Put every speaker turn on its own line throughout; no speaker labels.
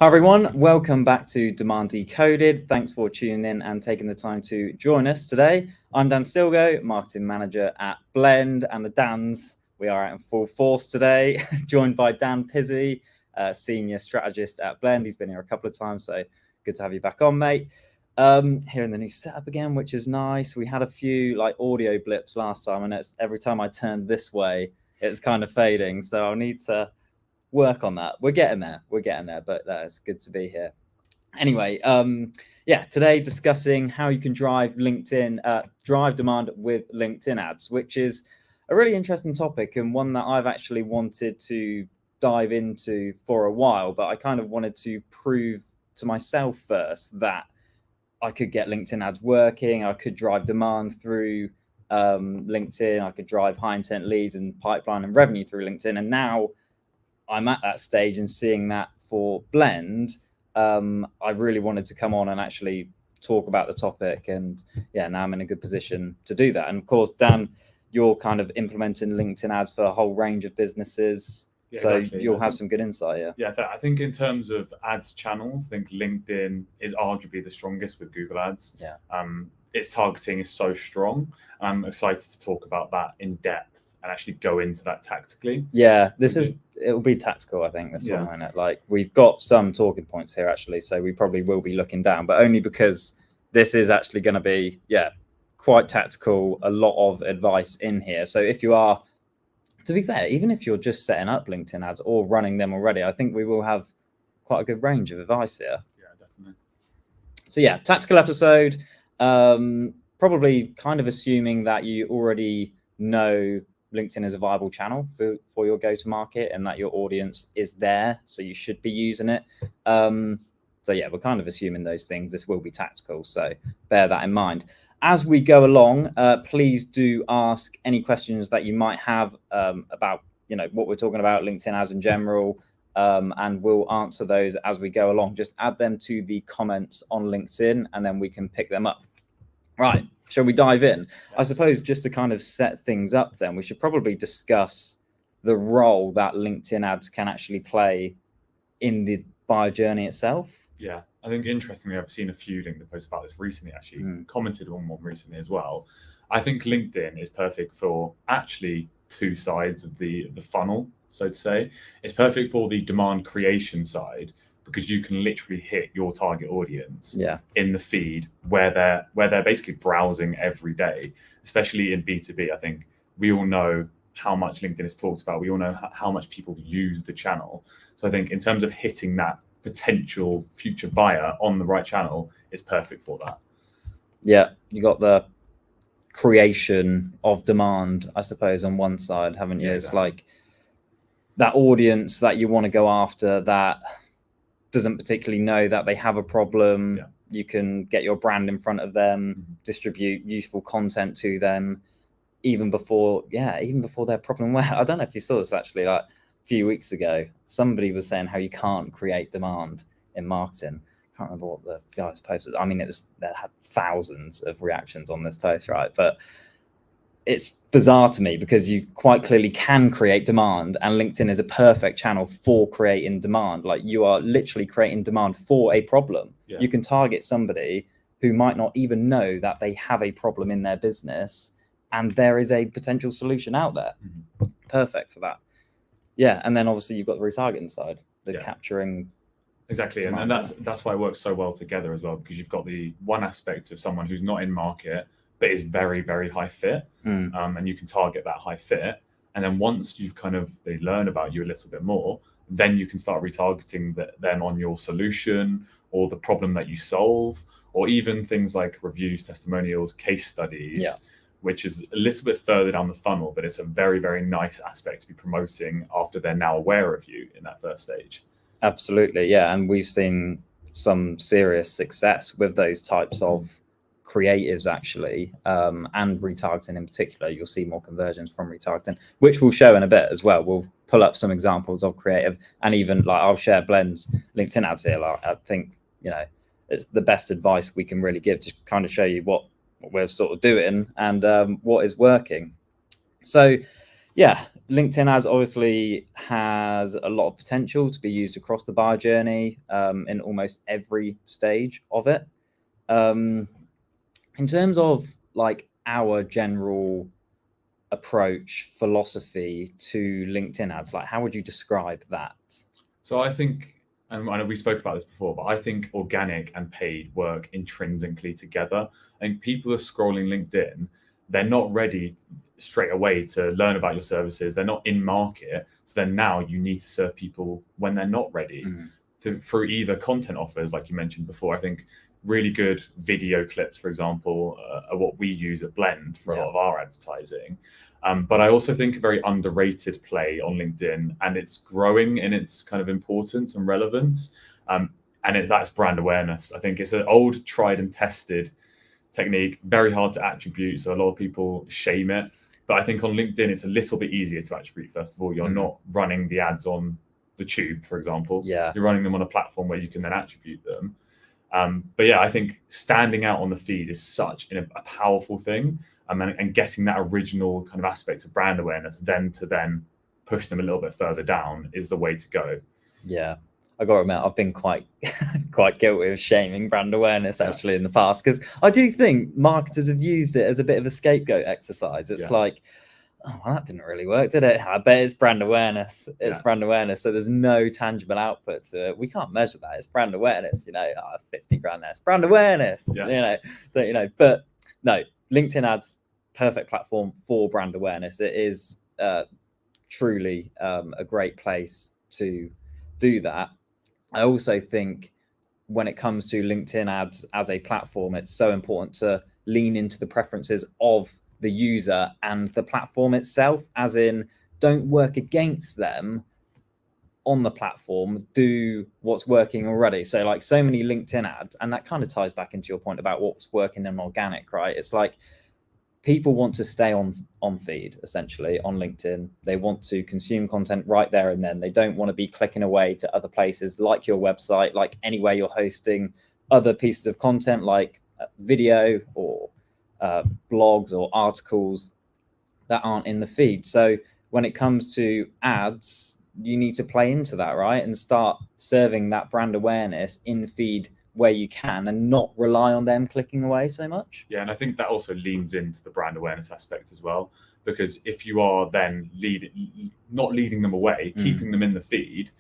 Hi everyone, welcome back to Demand Decoded. Thanks for tuning in and taking the time to join us today. I'm Dan Stilgo, Marketing Manager at Blend, and the Dans, we are out in full force today, joined by Dan Pizzi, Senior Strategist at Blend. He's been here a couple of times, so good to have you back on, mate. Here in the new setup again, which is nice. We had a few audio blips last time, and every time I turned this way, it's kind of fading, so I'll need to work on that. We're getting there, but it's good to be here. Anyway, today discussing how you can drive drive demand with LinkedIn ads, which is a really interesting topic and one that I've actually wanted to dive into for a while, but I kind of wanted to prove to myself first that I could get LinkedIn ads working. I could drive demand through LinkedIn. I could drive high intent leads and pipeline and revenue through LinkedIn. And now I'm at that stage and seeing that for Blend, I really wanted to come on and actually talk about the topic. And now I'm in a good position to do that. And of course, Dan, you're kind of implementing LinkedIn ads for a whole range of businesses. So exactly. You'll have some good insight.
Yeah, I think in terms of ads channels, I think LinkedIn is arguably the strongest with Google Ads.
Yeah.
Its targeting is so strong. I'm excited to talk about that in depth and actually go into that tactically.
Yeah, it'll be tactical, I think, this one, won't it? We've got some talking points here, actually, so we probably will be looking down, but only because this is actually going to be, quite tactical, a lot of advice in here. So if you are, to be fair, even if you're just setting up LinkedIn ads or running them already, I think we will have quite a good range of advice here.
Yeah, definitely.
So tactical episode, probably kind of assuming that you already know LinkedIn is a viable channel for your go-to-market and that your audience is there, so you should be using it. We're kind of assuming those things. This will be tactical, so bear that in mind. As we go along, please do ask any questions that you might have about what we're talking about, LinkedIn ads in general, and we'll answer those as we go along. Just add them to the comments on LinkedIn and then we can pick them up. Right, shall we dive in? Yes. I suppose just to kind of set things up then, we should probably discuss the role that LinkedIn ads can actually play in the buyer journey itself.
Yeah, I think interestingly, I've seen a few LinkedIn posts about this recently, actually, commented on one recently as well. I think LinkedIn is perfect for actually two sides of the funnel, so to say. It's perfect for the demand creation side, because you can literally hit your target audience in the feed where they're basically browsing every day, especially in B2B. I think we all know how much LinkedIn is talked about. We all know how much people use the channel. So I think in terms of hitting that potential future buyer on the right channel, it's perfect for that.
Yeah, you got the creation of demand, I suppose, on one side, haven't you? Yeah, it's like that audience that you want to go after that doesn't particularly know that they have a problem. Yeah. You can get your brand in front of them, distribute useful content to them, even before their problem. Well, I don't know if you saw this actually, a few weeks ago, somebody was saying how you can't create demand in marketing. I can't remember what the guys posted. I mean, they had thousands of reactions on this post, right? But it's bizarre to me because you quite clearly can create demand, and LinkedIn is a perfect channel for creating demand. You are literally creating demand for a problem. Yeah. You can target somebody who might not even know that they have a problem in their business, and there is a potential solution out there. Perfect for that. Yeah, and then obviously you've got the retargeting side, capturing.
Exactly, and that's why it works so well together as well, because you've got the one aspect of someone who's not in market but is very, very high fit, and you can target that high fit. And then once you've they learn about you a little bit more, then you can start retargeting them on your solution or the problem that you solve, or even things like reviews, testimonials, case studies, which is a little bit further down the funnel, but it's a very, very nice aspect to be promoting after they're now aware of you in that first stage.
Absolutely, yeah. And we've seen some serious success with those types of creatives actually, and retargeting in particular. You'll see more conversions from retargeting, which we'll show in a bit as well. We'll pull up some examples of creative, and even I'll share Blend's LinkedIn ads here. I think it's the best advice we can really give to kind of show you what we're sort of doing and what is working. So Yeah, LinkedIn ads obviously has a lot of potential to be used across the buyer journey in almost every stage of it. In terms of like our general approach philosophy to LinkedIn ads, like how would you describe that?
So I think, and I know we spoke about this before, but I think organic and paid work intrinsically together. I think people are scrolling LinkedIn, they're not ready straight away to learn about your services. They're not in market. So then now you need to serve people when they're not ready through either content offers, like you mentioned before. I think really good video clips, for example, are what we use at Blend for a lot of our advertising. But I also think a very underrated play on LinkedIn, and it's growing in its kind of importance and relevance. And that's brand awareness. I think it's an old, tried and tested technique, very hard to attribute. So a lot of people shame it. But I think on LinkedIn, it's a little bit easier to attribute. First of all, you're not running the ads on the tube, for example.
Yeah.
You're running them on a platform where you can then attribute them. But yeah, I think standing out on the feed is such a powerful thing. And getting that original kind of aspect of brand awareness, then push them a little bit further down is the way to go.
Yeah. I got to admit, I've been quite guilty of shaming brand awareness actually in the past, because I do think marketers have used it as a bit of a scapegoat exercise. It's like, oh, well, that didn't really work, did it? I bet it's brand awareness. It's brand awareness. So there's no tangible output to it. We can't measure that. It's brand awareness. 50 grand there. It's brand awareness. But no, LinkedIn ads, perfect platform for brand awareness. It is truly a great place to do that. I also think when it comes to LinkedIn ads as a platform, it's so important to lean into the preferences of the user and the platform itself, as in don't work against them on the platform, do what's working already. So like so many LinkedIn ads, and that kind of ties back into your point about what's working in organic, right? It's like people want to stay on feed, essentially, on LinkedIn. They want to consume content right there and then. They don't want to be clicking away to other places like your website, like anywhere you're hosting other pieces of content like video or blogs or articles that aren't in the feed. So when it comes to ads, you need to play into that, right? And start serving that brand awareness in feed where you can, and not rely on them clicking away so much.
Yeah, and I think that also leans into the brand awareness aspect as well, because if you are then not leading them away, keeping them in the feed,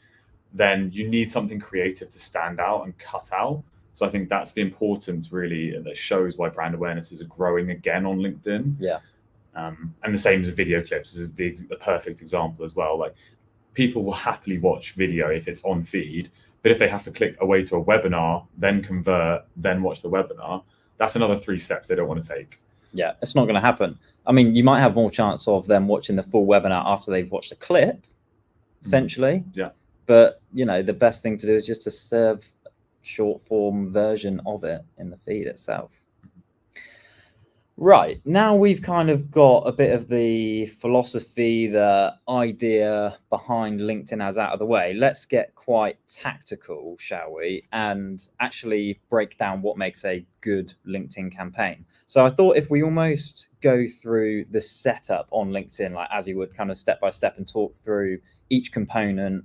then you need something creative to stand out and cut out. So I think that's the importance really that shows why brand awareness is growing again on LinkedIn.
Yeah.
And the same as video clips is the perfect example as well. Like people will happily watch video if it's on feed, but if they have to click away to a webinar, then convert, then watch the webinar, that's another 3 steps they don't want to take.
Yeah, it's not going to happen. I mean, you might have more chance of them watching the full webinar after they've watched a clip, potentially.
Yeah.
But, the best thing to do is just to serve short form version of it in the feed itself. Right, now we've kind of got a bit of the philosophy, the idea behind LinkedIn ads out of the way. Let's get quite tactical, shall we? And actually break down what makes a good LinkedIn campaign. So I thought if we almost go through the setup on LinkedIn, like as you would, kind of step by step, and talk through each component,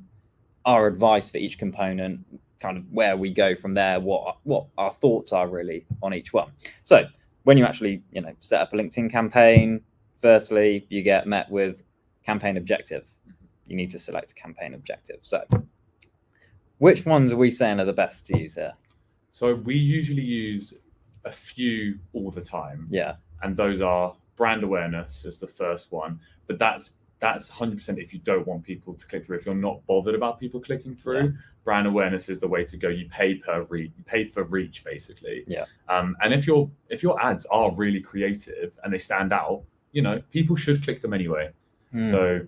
our advice for each component, kind of where we go from there, what our thoughts are really on each one. So when you actually, set up a LinkedIn campaign, firstly, you get met with campaign objective. You need to select a campaign objective. So which ones are we saying are the best to use here?
So we usually use a few all the time.
Yeah.
And those are brand awareness as the first one. But that's 100% if you don't want people to click through. If you're not bothered about people clicking through, brand awareness is the way to go. You pay for reach, basically.
Yeah.
And if your ads are really creative and they stand out, people should click them anyway. So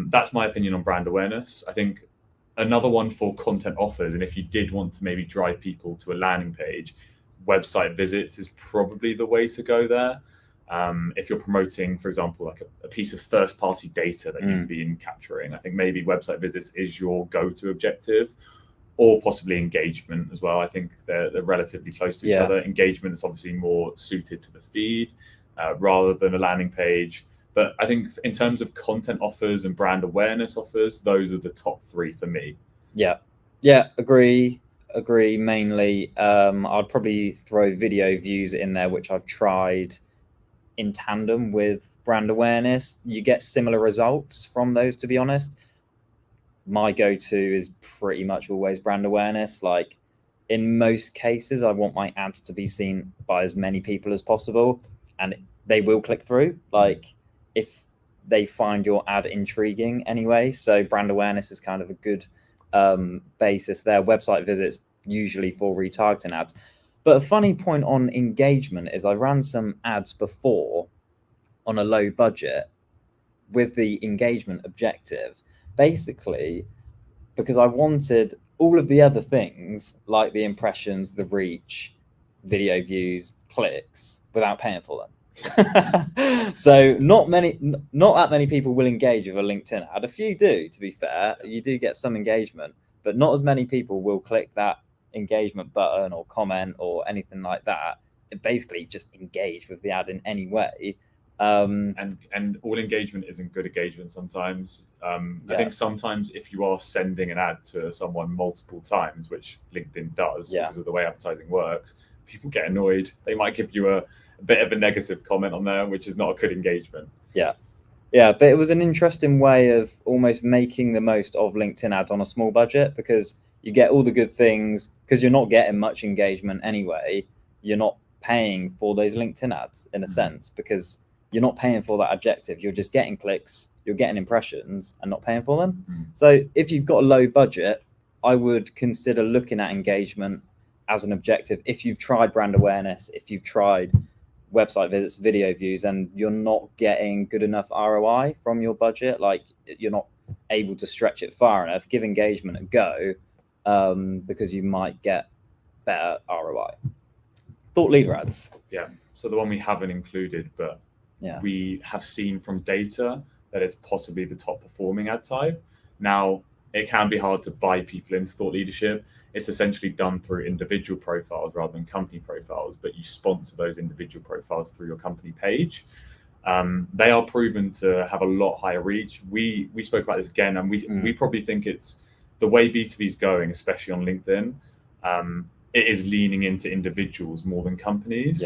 that's my opinion on brand awareness. I think another one for content offers, and if you did want to maybe drive people to a landing page, website visits is probably the way to go there. If you're promoting, for example, like a piece of first-party data that you've been capturing, I think maybe website visits is your go-to objective, or possibly engagement as well. I think they're relatively close to each other. Engagement is obviously more suited to the feed rather than a landing page. But I think in terms of content offers and brand awareness offers, those are the top 3 for me.
Yeah, agree mainly. I'd probably throw video views in there, which I've tried in tandem with brand awareness. You get similar results from those, to be honest. My go-to is pretty much always brand awareness. Like, in most cases, I want my ads to be seen by as many people as possible, and they will click through, like, if they find your ad intriguing anyway. So brand awareness is kind of a good basis there. Website visits usually for retargeting ads. But a funny point on engagement is I ran some ads before on a low budget with the engagement objective, basically because I wanted all of the other things like the impressions, the reach, video views, clicks without paying for them. So not that many people will engage with a LinkedIn ad. A few do, to be fair. You do get some engagement, but not as many people will click that engagement button or comment or anything like that. It basically just engage with the ad in any way.
And all engagement isn't good engagement sometimes. I think sometimes if you are sending an ad to someone multiple times, which LinkedIn does because of the way advertising works, people get annoyed. They might give you a bit of a negative comment on there, which is not a good engagement.
Yeah, but it was an interesting way of almost making the most of LinkedIn ads on a small budget, because you get all the good things because you're not getting much engagement anyway. You're not paying for those LinkedIn ads in a sense, because you're not paying for that objective. You're just getting clicks, you're getting impressions and not paying for them. So if you've got a low budget, I would consider looking at engagement as an objective. If you've tried brand awareness, if you've tried website visits, video views, and you're not getting good enough ROI from your budget, like you're not able to stretch it far enough, give engagement a go, because you might get better ROI. Thought leader ads.
Yeah. So the one we haven't included, but we have seen from data that it's possibly the top performing ad type. Now, it can be hard to buy people into thought leadership. It's essentially done through individual profiles rather than company profiles, but you sponsor those individual profiles through your company page. They are proven to have a lot higher reach. We spoke about this again, and we probably think it's the way B2B is going, especially on LinkedIn. It is leaning into individuals more than companies.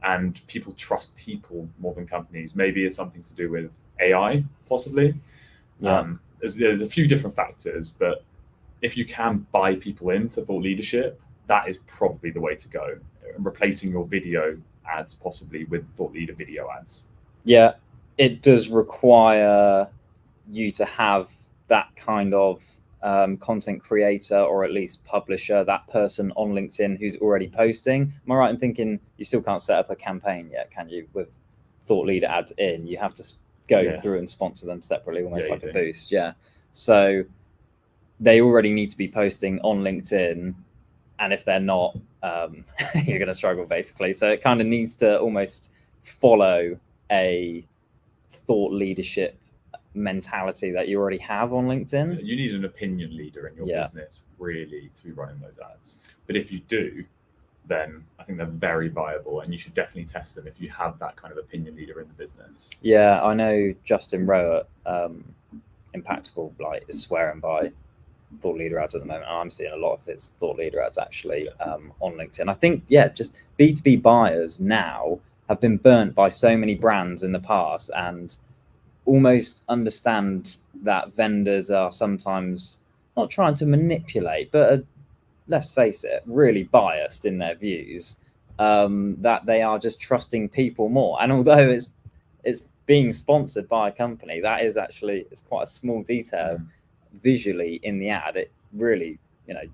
And people trust people more than companies. Maybe it's something to do with AI, possibly. There's a few different factors, but if you can buy people into thought leadership, that is probably the way to go. Replacing your video ads possibly with thought leader video ads. Yeah,
it does require you to have that kind of content creator, or at least publisher, that person on LinkedIn who's already posting. Am I right in thinking you still can't set up a campaign yet, can you, with thought leader ads in? You have to go through and sponsor them separately, almost like a boost. So they already need to be posting on LinkedIn, and if they're not, you're going to struggle, basically. So it kind of needs to almost follow a thought leadership mentality that you already have on LinkedIn.
You need an opinion leader in your business really to be running those ads. But if you do, then I think they're very viable, and you should definitely test them if you have that kind of opinion leader in the business.
Yeah, I know Justin Rowe at Impactable is swearing by thought leader ads at the moment, and I'm seeing a lot of his thought leader ads actually on LinkedIn. I think just B2B buyers now have been burnt by so many brands in the past, and almost understand that vendors are sometimes not trying to manipulate, but let's face it, really biased in their views, that they are just trusting people more. And although it's being sponsored by a company, that is actually, it's quite a small detail visually in the ad. It really,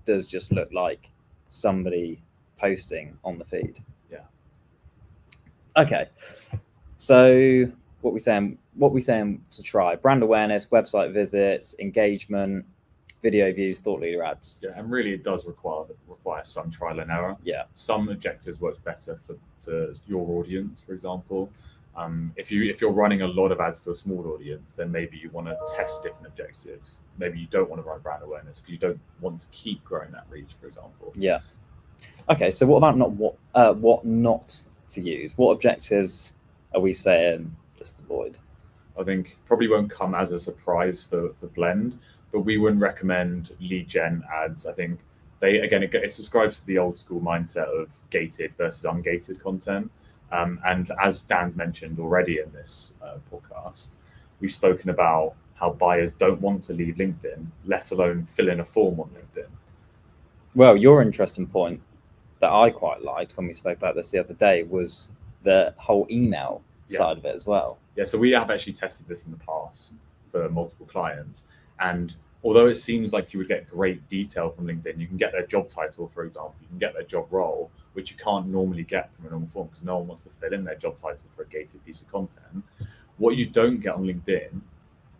does just look like somebody posting on the feed. Okay, so what we saying to try: brand awareness, website visits, engagement, video views, thought leader ads.
And really it does require some trial and error. Some objectives work better for your audience, for example. If you're running a lot of ads to a small audience, then maybe you want to test different objectives. Maybe you don't want to run brand awareness because you don't want to keep growing that reach, for example.
Okay, so what about what not to use? What objectives are we saying just avoid?
I think probably won't come as a surprise for Blend, but we wouldn't recommend lead gen ads. I think it subscribes to the old school mindset of gated versus ungated content. And as Dan's mentioned already in this podcast, we've spoken about how buyers don't want to leave LinkedIn, let alone fill in a form on LinkedIn.
Well, your interesting point that I quite liked when we spoke about this the other day was the whole email side of it as well.
Yeah, so we have actually tested this in the past for multiple clients. And although it seems like you would get great detail from LinkedIn, you can get their job title, for example, you can get their job role, which you can't normally get from a normal form because no one wants to fill in their job title for a gated piece of content. What you don't get on LinkedIn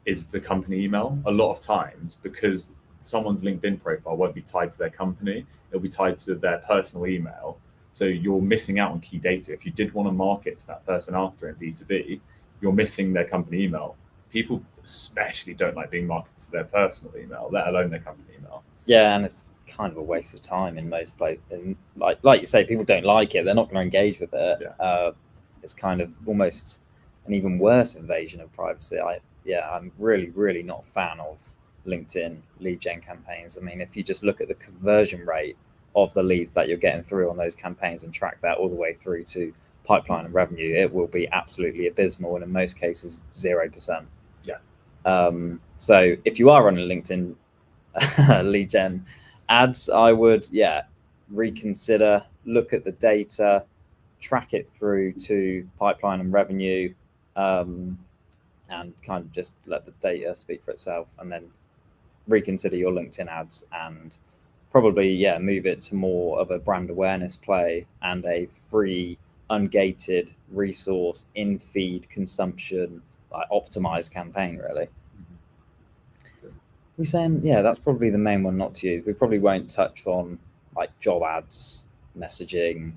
is the company email a lot of times, because someone's LinkedIn profile won't be tied to their company. It'll be tied to their personal email. So you're missing out on key data. If you did want to market to that person after in B2B, you're missing their company email. People especially don't like being marketed to their personal email, let alone their company email.
Yeah, and it's kind of a waste of time in most places. And like you say, people don't like it. They're not going to engage with it.
Yeah.
It's kind of almost an even worse invasion of privacy. I'm really not a fan of LinkedIn lead gen campaigns. I mean, if you just look at the conversion rate of the leads that you're getting through on those campaigns and track that all the way through to pipeline and revenue, it will be absolutely abysmal, and in most cases 0%. So if you are running LinkedIn lead gen ads, I would reconsider, look at the data, track it through to pipeline and revenue, and kind of just let the data speak for itself, and then reconsider your LinkedIn ads and probably move it to more of a brand awareness play and a free ungated resource in feed consumption, like optimized campaign, really. We're saying that's probably the main one not to use. We probably won't touch on like job ads, messaging.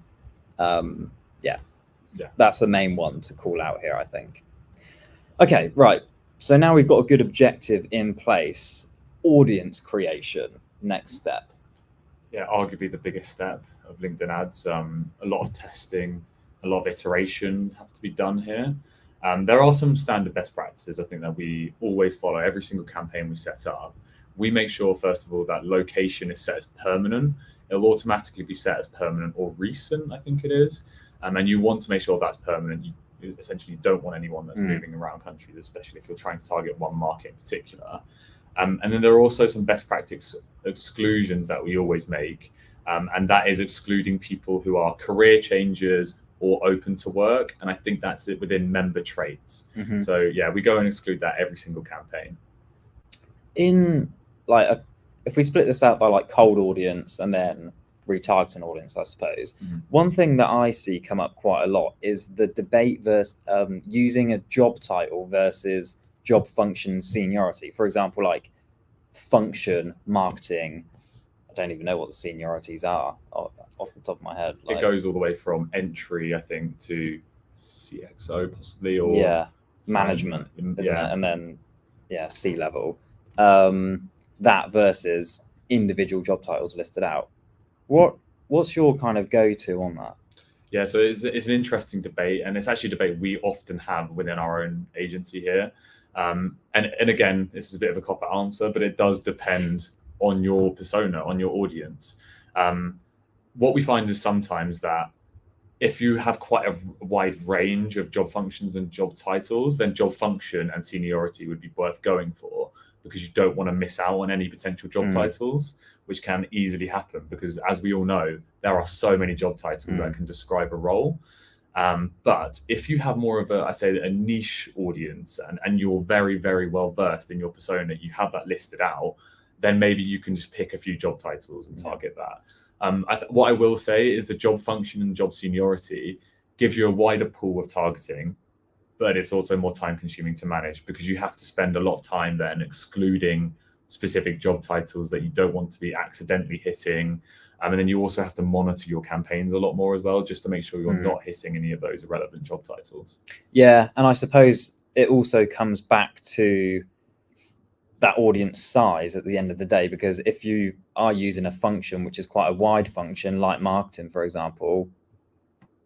That's the main one to call out here, I think. Okay, right, so now we've got a good objective in place. Audience creation, next step.
Arguably the biggest step of LinkedIn ads. A lot of testing, a lot of iterations have to be done here. There are some standard best practices, I think, that we always follow every single campaign we set up. We make sure, first of all, that location is set as permanent. It'll automatically be set as permanent or recent, I think it is. And you want to make sure that's permanent. You essentially don't want anyone that's moving around countries, especially if you're trying to target one market in particular. And then there are also some best practice exclusions that we always make. And that is excluding people who are career changers or open to work. And I think that's it within member traits. So we go and exclude that every single campaign.
In if we split this out by like cold audience and then retargeting audience, I suppose, one thing that I see come up quite a lot is the debate versus using a job title versus job function seniority. For example, like function marketing, I don't even know what the seniorities are off the top of my head.
It goes all the way from entry, I think, to CXO possibly, or
management, isn't it? And then C-level. That versus individual job titles listed out. What's your kind of go-to on that?
Yeah, so it's an interesting debate, and it's actually a debate we often have within our own agency here. And again, this is a bit of a cop-out answer, but it does depend on your persona, on your audience. What we find is sometimes that if you have quite a wide range of job functions and job titles, then job function and seniority would be worth going for, because you don't want to miss out on any potential job titles, which can easily happen because, as we all know, there are so many job titles that can describe a role. But if you have more of a niche audience and you're very, very well versed in your persona, you have that listed out, then maybe you can just pick a few job titles and target that. What I will say is the job function and job seniority gives you a wider pool of targeting, but it's also more time consuming to manage because you have to spend a lot of time then excluding specific job titles that you don't want to be accidentally hitting. And then you also have to monitor your campaigns a lot more as well, just to make sure you're not hitting any of those irrelevant job titles.
Yeah, and I suppose it also comes back to that audience size at the end of the day, because if you are using a function which is quite a wide function, like marketing, for example,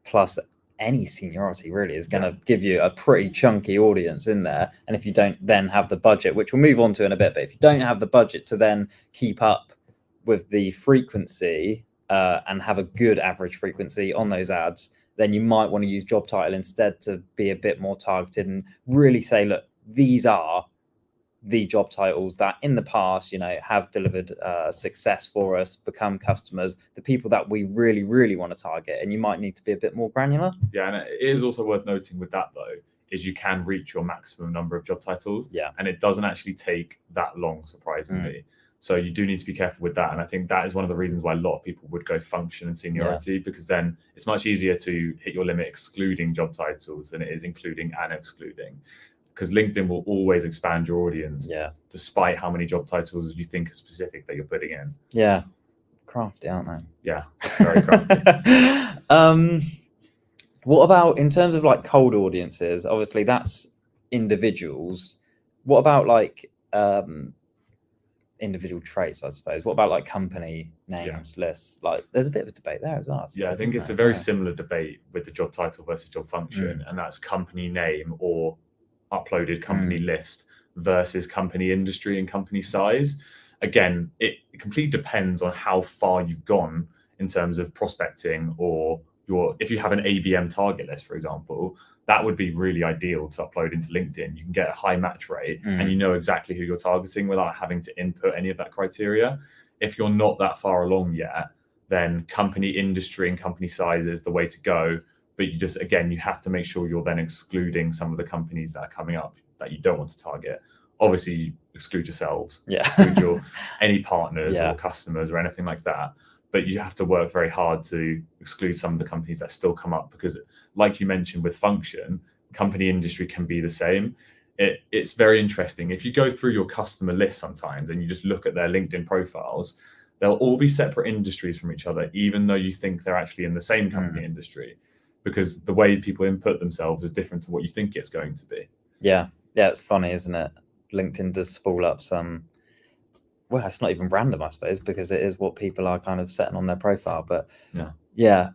plus any seniority really is going to give you a pretty chunky audience in there. And if you don't then have the budget, which we'll move on to in a bit, but if you don't have the budget to then keep up with the frequency and have a good average frequency on those ads, then you might want to use job title instead to be a bit more targeted and really say, look, these are the job titles that in the past, have delivered success for us, become customers, the people that we really, really want to target. And you might need to be a bit more granular.
Yeah, and it is also worth noting with that, though, is you can reach your maximum number of job titles.
Yeah.
And it doesn't actually take that long, surprisingly. So you do need to be careful with that. And I think that is one of the reasons why a lot of people would go function and seniority, because then it's much easier to hit your limit excluding job titles than it is including and excluding. Because LinkedIn will always expand your audience, despite how many job titles you think are specific that you're putting in.
Yeah, crafty, aren't they?
Yeah, very crafty.
What about in terms of like cold audiences? Obviously, that's individuals. What about like individual traits, I suppose? What about like company names, lists? Like, there's a bit of a debate there as well. I suppose,
I think it's a very similar debate with the job title versus job function, and that's company name or uploaded company list versus company industry and company size. Again, it completely depends on how far you've gone in terms of prospecting, or if you have an ABM target list, for example, that would be really ideal to upload into LinkedIn. You can get a high match rate and you know exactly who you're targeting without having to input any of that criteria. If you're not that far along yet, then company industry and company size is the way to go. But you have to make sure you're then excluding some of the companies that are coming up that you don't want to target. Obviously, exclude yourselves, exclude any partners or customers or anything like that. But you have to work very hard to exclude some of the companies that still come up, because like you mentioned with function, company industry can be the same. It's very interesting. If you go through your customer list sometimes and you just look at their LinkedIn profiles, they'll all be separate industries from each other, even though you think they're actually in the same company industry, because the way people input themselves is different to what you think it's going to be.
Yeah, it's funny, isn't it? LinkedIn does spool up some, well, it's not even random, I suppose, because it is what people are kind of setting on their profile. But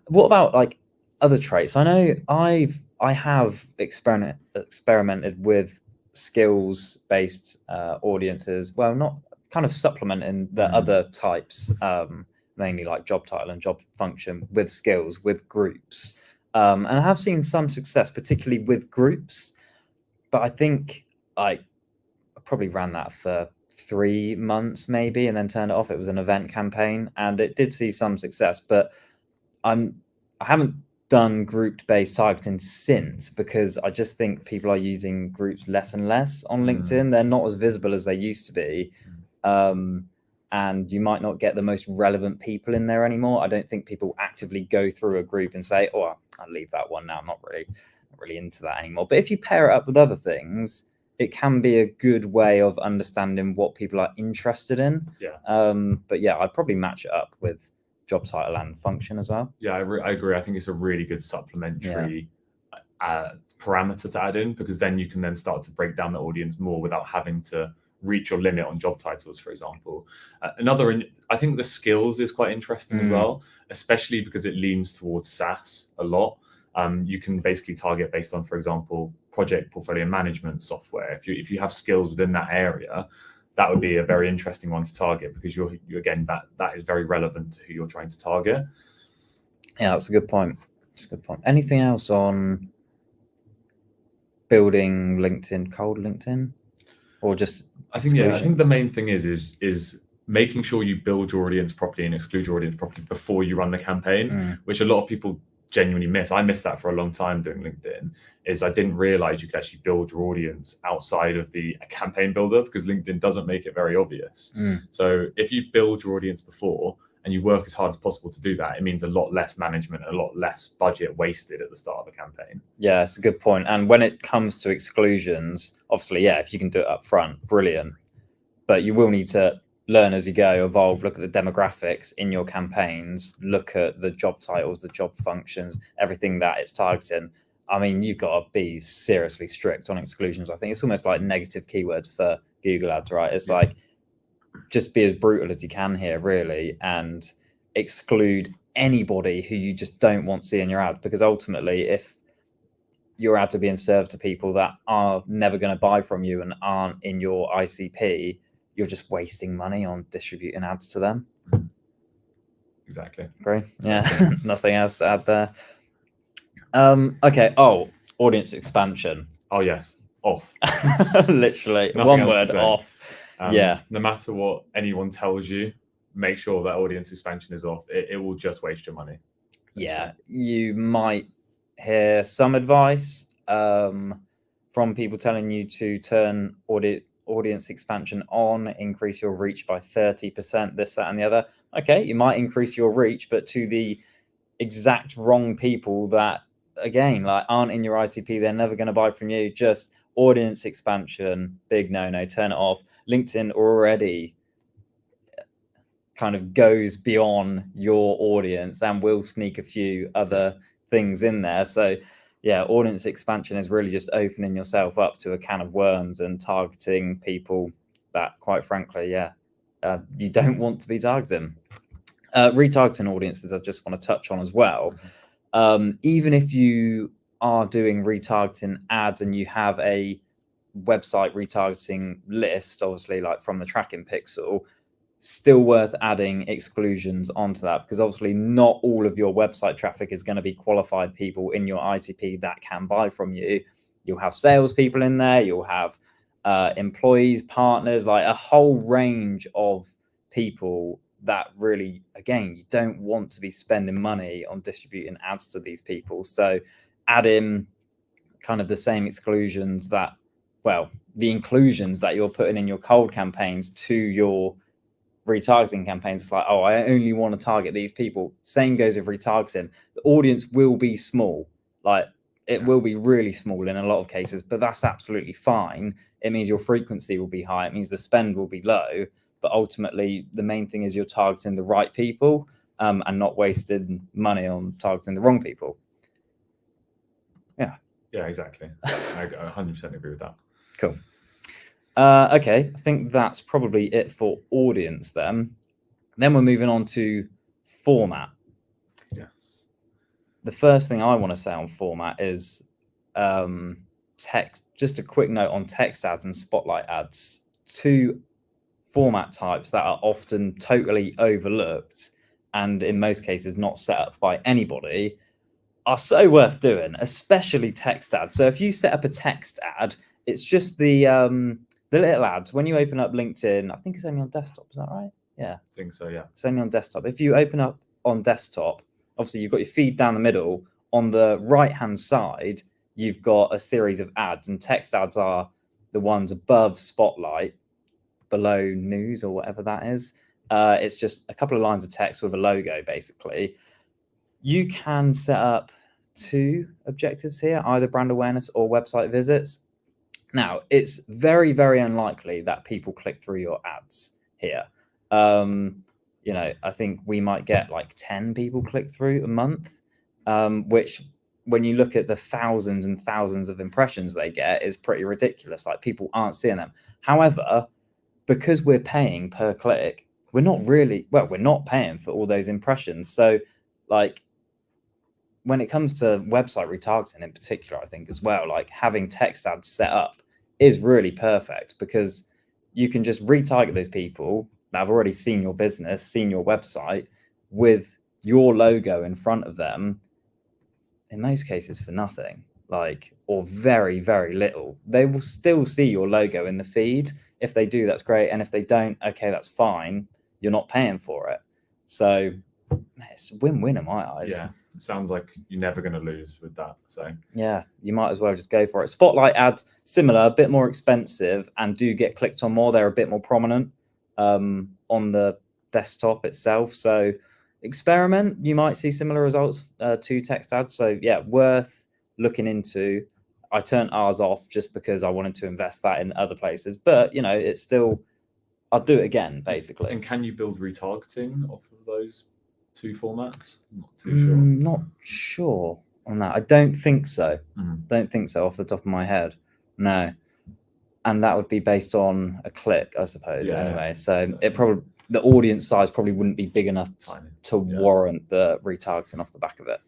what about like other traits? I know I have experimented with skills-based audiences. Well, not kind of supplementing the other types, mainly like job title and job function, with skills, with groups. And I have seen some success, particularly with groups. But I think I probably ran that for 3 months maybe, and then turned it off. It was an event campaign and it did see some success, but I haven't done group-based targeting since, because I just think people are using groups less and less on LinkedIn. They're not as visible as they used to be. And you might not get the most relevant people in there anymore. I don't think people actively go through a group and say, oh, I'll leave that one now. I'm not really into that anymore. But if you pair it up with other things, it can be a good way of understanding what people are interested in. But I'd probably match it up with job title and function as well.
I agree. I think it's a really good supplementary parameter to add in, because then you can then start to break down the audience more without having to reach your limit on job titles, for example. I think the skills is quite interesting as well, especially because it leans towards SaaS a lot. You can basically target based on, for example, project portfolio management software. If you have skills within that area, that would be a very interesting one to target, because you again, that is very relevant to who you're trying to target.
Yeah, that's a good point. Anything else on building LinkedIn, cold LinkedIn, or just?
I think the main thing is making sure you build your audience properly and exclude your audience properly before you run the campaign, which a lot of people genuinely miss. I missed that for a long time doing LinkedIn. I didn't realize you could actually build your audience outside of the campaign builder, because LinkedIn doesn't make it very obvious. So if you build your audience before and you work as hard as possible to do that, it means a lot less management, a lot less budget wasted at the start of a campaign.
Yeah, it's a good point. And when it comes to exclusions, obviously, if you can do it up front, brilliant. But you will need to learn as you go, evolve, look at the demographics in your campaigns, look at the job titles, the job functions, everything that it's targeting. I mean, you've got to be seriously strict on exclusions. I think it's almost like negative keywords for Google ads, right? It's like, just be as brutal as you can here, really, and exclude anybody who you just don't want to see in your ad, because ultimately if your ads are being served to people that are never going to buy from you and aren't in your ICP, you're just wasting money on distributing ads to them.
Exactly.
Great. Yeah. Nothing else to add there. Okay. Audience expansion.
Oh yes, off.
Literally
Nothing
one
else to
word,
say.
off. Yeah.
No matter what anyone tells you, make sure that audience expansion is off. It will just waste your money.
Yeah. You might hear some advice from people telling you to turn audience expansion on, increase your reach by 30%, this, that, and the other. Okay, you might increase your reach, but to the exact wrong people that, again, like aren't in your ICP, they're never going to buy from you. Just audience expansion, big no, turn it off. LinkedIn already kind of goes beyond your audience and will sneak a few other things in there. So yeah, audience expansion is really just opening yourself up to a can of worms and targeting people that, quite frankly, you don't want to be targeting. Retargeting audiences, I just want to touch on as well. Even if you are doing retargeting ads and you have a website retargeting list, obviously like from the tracking pixel, still worth adding exclusions onto that, because obviously not all of your website traffic is going to be qualified people in your ICP that can buy from you. You'll have salespeople in there, you'll have employees, partners, like a whole range of people that really, again, you don't want to be spending money on distributing ads to these people. So add in kind of the same exclusions that, well, the inclusions that you're putting in your cold campaigns to your retargeting campaigns. It's like, oh, I only want to target these people. Same goes with retargeting. The audience will be small, like it will be really small in a lot of cases, but that's absolutely fine. It means your frequency will be high. It means the spend will be low, but ultimately the main thing is you're targeting the right people and not wasting money on targeting the wrong people.
Yeah, exactly. I 100% agree with that.
Cool. Okay, I think that's probably it for audience then. Then we're moving on to format.
Yes.
The first thing I want to say on format is text. Just a quick note on text ads and spotlight ads. Two format types that are often totally overlooked and in most cases not set up by anybody, are so worth doing, especially text ads. So if you set up a text ad, it's just the little ads. When you open up LinkedIn, I think it's only on desktop, is that right? Yeah.
I think so, yeah.
It's only on desktop. If you open up on desktop, obviously you've got your feed down the middle. On the right-hand side, you've got a series of ads, and text ads are the ones above Spotlight, below News or whatever that is. It's just a couple of lines of text with a logo, basically. You can set up two objectives here, either brand awareness or website visits. Now, it's very, very unlikely that people click through your ads here. You know, I think we might get like 10 people click through a month, which when you look at the thousands and thousands of impressions they get is pretty ridiculous. Like people aren't seeing them. However, because we're paying per click, we're not paying for all those impressions. So like, when it comes to website retargeting in particular, I think as well, like having text ads set up is really perfect, because you can just retarget those people that have already seen your business, seen your website, with your logo in front of them, in most cases for nothing, like, or very, very little. They will still see your logo in the feed. If they do, that's great. And if they don't, okay, that's fine. You're not paying for it. So it's win-win in my eyes.
Yeah, it sounds like you're never going to lose with that. So
yeah, you might as well just go for it. Spotlight ads, similar, a bit more expensive, and do get clicked on more. They're a bit more prominent on the desktop itself. So experiment, you might see similar results to text ads. So yeah, worth looking into. I turned ours off just because I wanted to invest that in other places, but you know, it's still, I'll do it again, basically.
And can you build retargeting off of those two formats? Not too
sure.
sure.
Not sure on that. I don't think so. Don't think so off the top of my head. No. And that would be based on a click, I suppose. Yeah, anyway, so it probably, the audience size probably wouldn't be big enough to warrant the retargeting off the back of it.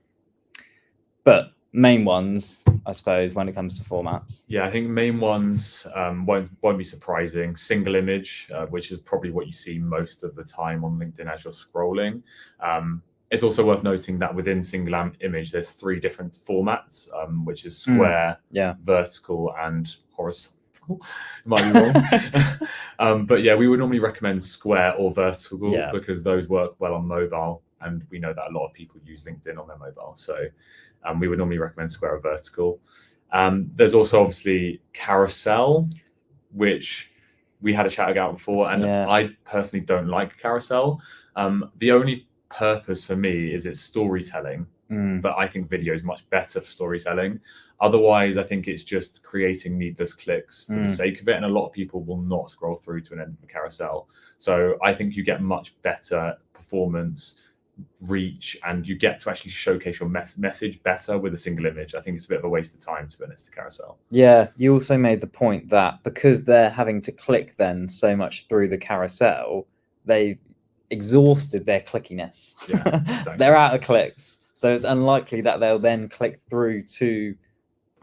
But main ones, I suppose, when it comes to formats.
Yeah, I think main ones won't be surprising. Single image, which is probably what you see most of the time on LinkedIn as you're scrolling. It's also worth noting that within single image, there's 3 different formats, which is square, vertical, and horizontal. Might be wrong. But yeah, we would normally recommend square or vertical because those work well on mobile. And we know that a lot of people use LinkedIn on their mobile. So we would normally recommend square or vertical. There's also obviously carousel, which we had a chat about before. And I personally don't like carousel. The only purpose for me is it's storytelling, but I think video is much better for storytelling. Otherwise, I think it's just creating needless clicks for the sake of it, and a lot of people will not scroll through to an end of a carousel. So I think you get much better performance, reach, and you get to actually showcase your message better with a single image. I think it's a bit of a waste of time, to be honest, to carousel.
Yeah, you also made the point that because they're having to click then so much through the carousel, they've exhausted their clickiness.
Yeah, exactly.
They're out of clicks, so it's unlikely that they'll then click through to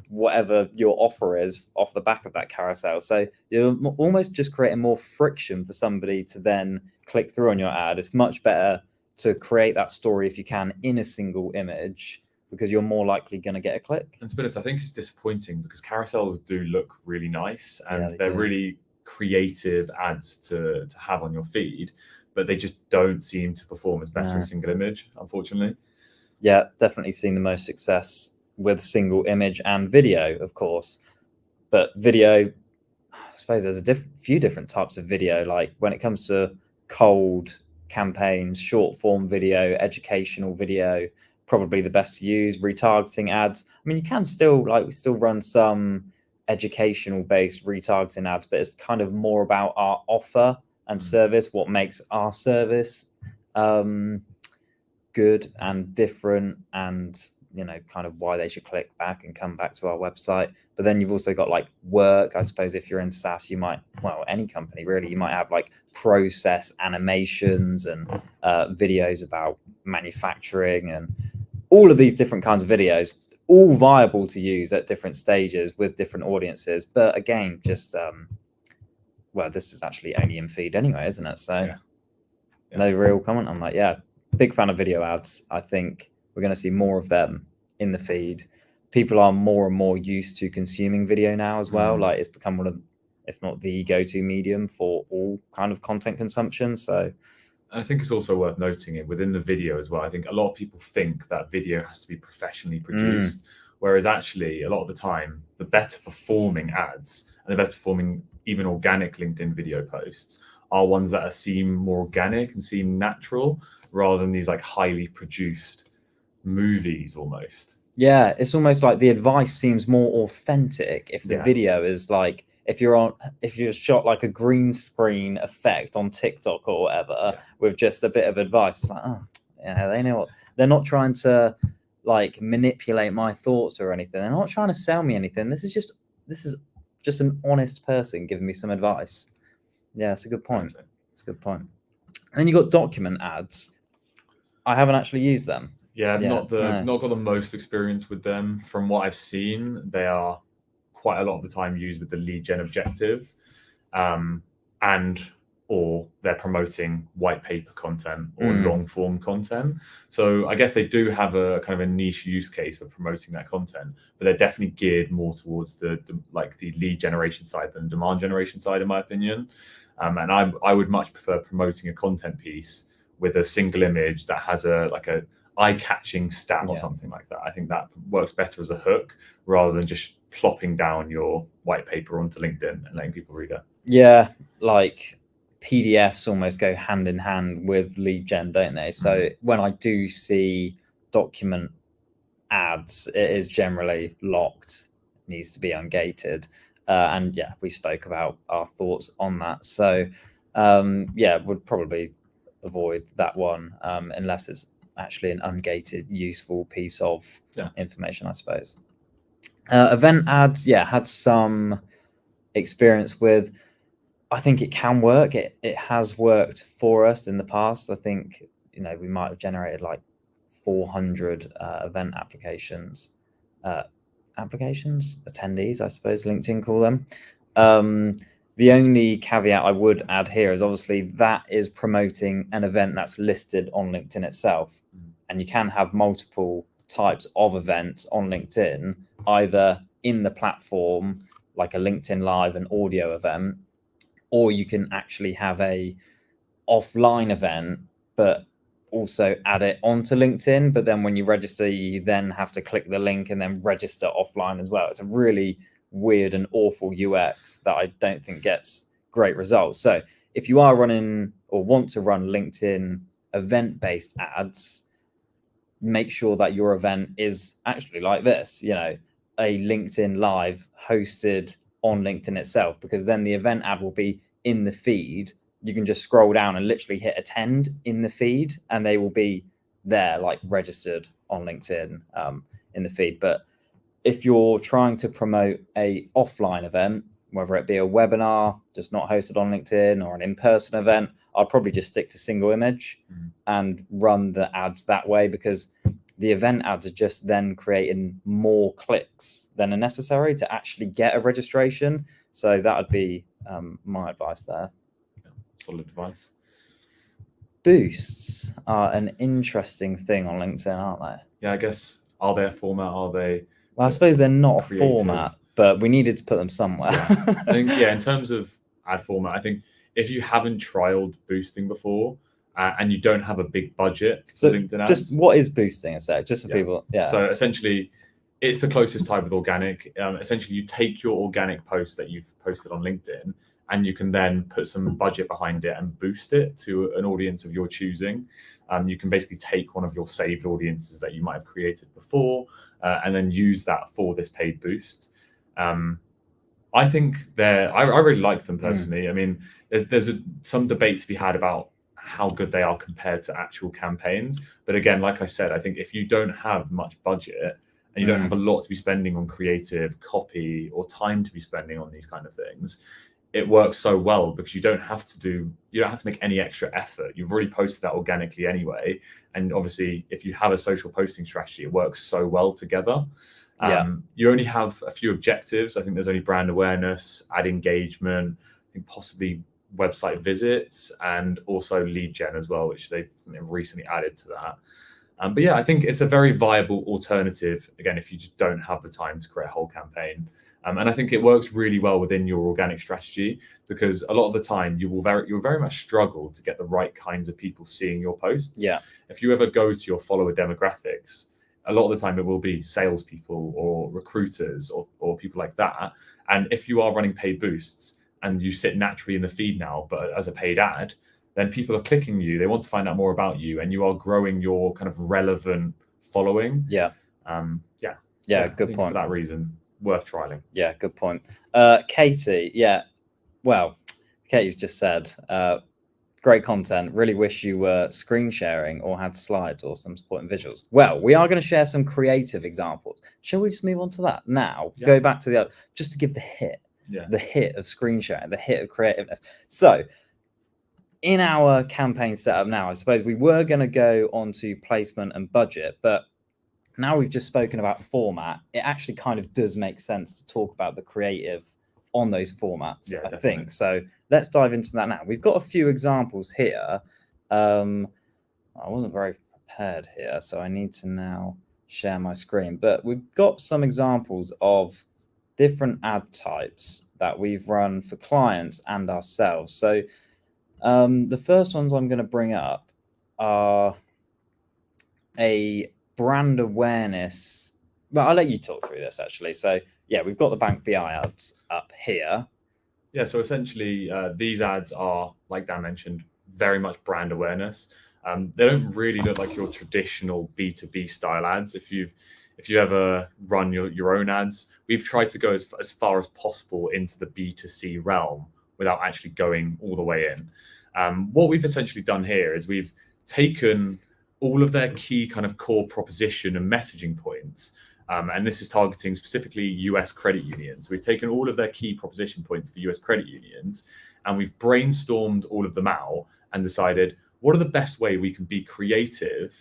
whatever your offer is off the back of that carousel. So you're almost just creating more friction for somebody to then click through on your ad. It's much better to create that story if you can in a single image, because you're more likely going to get a click.
And to be honest, I think it's disappointing because carousels do look really nice, and they're really creative ads to have on your feed, but they just don't seem to perform as better as single image, unfortunately.
Yeah, definitely seen the most success with single image and video, of course. But video, I suppose there's a few different types of video. Like when it comes to cold campaigns, short form video, educational video, probably the best to use. Retargeting ads, I mean, you can still, like, we still run some educational based retargeting ads, but it's kind of more about our offer and service, what makes our service good and different, and you know, kind of why they should click back and come back to our website. But then you've also got like work. I suppose if you're in SaaS, you might, well, any company really, you might have like process animations and videos about manufacturing and all of these different kinds of videos, all viable to use at different stages with different audiences. But again, just well, this is actually only in feed anyway, isn't it? So no real comment on that. Yeah, big fan of video ads. I think we're going to see more of them in the feed. People are more and more used to consuming video now as well. Like it's become one of, if not the go-to medium for all kind of content consumption. So
I think it's also worth noting it within the video as well. I think a lot of people think that video has to be professionally produced, whereas actually a lot of the time, the better performing ads and the better performing even organic LinkedIn video posts are ones that seem more organic and seem natural rather than these like highly produced movies almost.
Yeah, it's almost like the advice seems more authentic if the video is like, if you're shot like a green screen effect on TikTok or whatever with just a bit of advice. It's like, oh yeah, they know what, they're not trying to like manipulate my thoughts or anything. They're not trying to sell me anything. This is just an honest person giving me some advice. Yeah, it's a good point. It's a good point. And then you got document ads. I haven't actually used them.
Not got the most experience with them. From what I've seen, they are quite a lot of the time used with the lead gen objective, or they're promoting white paper content or long form content. So I guess they do have a kind of a niche use case of promoting that content, but they're definitely geared more towards the lead generation side than demand generation side, in my opinion. And I would much prefer promoting a content piece with a single image that has a eye-catching stat or something like that. I think that works better as a hook rather than just plopping down your white paper onto LinkedIn and letting people read it.
Yeah, like PDFs almost go hand in hand with lead gen, don't they? So when I do see document ads, it is generally locked, needs to be ungated. And yeah, we spoke about our thoughts on that. So would probably avoid that one unless it's actually an ungated, useful piece of information, I suppose. Event ads, had some experience with. I think it can work. It has worked for us in the past. I think, we might have generated like 400 event attendees, I suppose LinkedIn call them. The only caveat I would add here is obviously that is promoting an event that's listed on LinkedIn itself. And you can have multiple types of events on LinkedIn, either in the platform, like a LinkedIn Live, an audio event, or you can actually have a offline event, but also add it onto LinkedIn. But then when you register, you then have to click the link and then register offline as well. It's a really weird and awful UX that I don't think gets great results. So if you are running or want to run LinkedIn event-based ads, make sure that your event is actually like this, a LinkedIn Live hosted on LinkedIn itself, because then the event ad will be in the feed. You can just scroll down and literally hit attend in the feed, and they will be there, like registered on LinkedIn in the feed. But if you're trying to promote a offline event, whether it be a webinar just not hosted on LinkedIn or an in-person event, I'll probably just stick to single image and run the ads that way, because the event ads are just then creating more clicks than are necessary to actually get a registration. So that would be my advice there.
Solid advice.
Boosts are an interesting thing on LinkedIn, aren't they?
Yeah, I guess, are they a format? Are they?
Well, I suppose they're not
creative?
A format, but we needed to put them somewhere.
I think, in terms of ad format, I think if you haven't trialed boosting before and you don't have a big budget for LinkedIn ads.
Just what is boosting a sec, just for people? Yeah.
So essentially, it's the closest type of organic. Essentially, you take your organic post that you've posted on LinkedIn, and you can then put some budget behind it and boost it to an audience of your choosing. You can basically take one of your saved audiences that you might have created before and then use that for this paid boost. I think I really like them personally. I mean, there's some debate to be had about how good they are compared to actual campaigns. But again, like I said, I think if you don't have much budget and you don't have a lot to be spending on creative copy or time to be spending on these kind of things, it works so well because you don't have to make any extra effort. You've already posted that organically anyway. And obviously, if you have a social posting strategy, it works so well together. You only have a few objectives. I think there's only brand awareness, ad engagement, I think possibly website visits, and also lead gen as well, which they've recently added to that. But yeah, I think it's a very viable alternative, again, if you just don't have the time to create a whole campaign. And I think it works really well within your organic strategy, because a lot of the time you'll very much struggle to get the right kinds of people seeing your posts.
Yeah.
If you ever go to your follower demographics, a lot of the time it will be salespeople or recruiters or people like that. And if you are running paid boosts and you sit naturally in the feed now, but as a paid ad, then people are clicking you. They want to find out more about you, and you are growing your kind of relevant following.
Yeah. Good point.
For that reason, worth trialing.
Yeah, good point. Katie, Katie's just said, great content. Really wish you were screen sharing or had slides or some supporting visuals. Well, we are going to share some creative examples. Shall we just move on to that now? Yeah. Go back to the other, just to give the hit. Yeah. The hit of screen sharing, the hit of creativeness. So in our campaign setup now, I suppose we were going to go on to placement and budget, but now we've just spoken about format, it actually kind of does make sense to talk about the creative on those formats, I think. So let's dive into that now. We've got a few examples here. I wasn't very prepared here, so I need to now share my screen. But we've got some examples of different ad types that we've run for clients and ourselves. So the first ones I'm going to bring up are a brand awareness. Well, I'll let you talk through this actually. So yeah, we've got the Bank BI ads up here.
Yeah, so essentially these ads are, like Dan mentioned, very much brand awareness. They don't really look like your traditional B2B style ads. If you ever run your own ads, we've tried to go as far as possible into the B2C realm without actually going all the way in. What we've essentially done here is we've taken all of their key kind of core proposition and messaging points, And this is targeting specifically US credit unions. We've taken all of their key proposition points for US credit unions, and we've brainstormed all of them out and decided what are the best way we can be creative,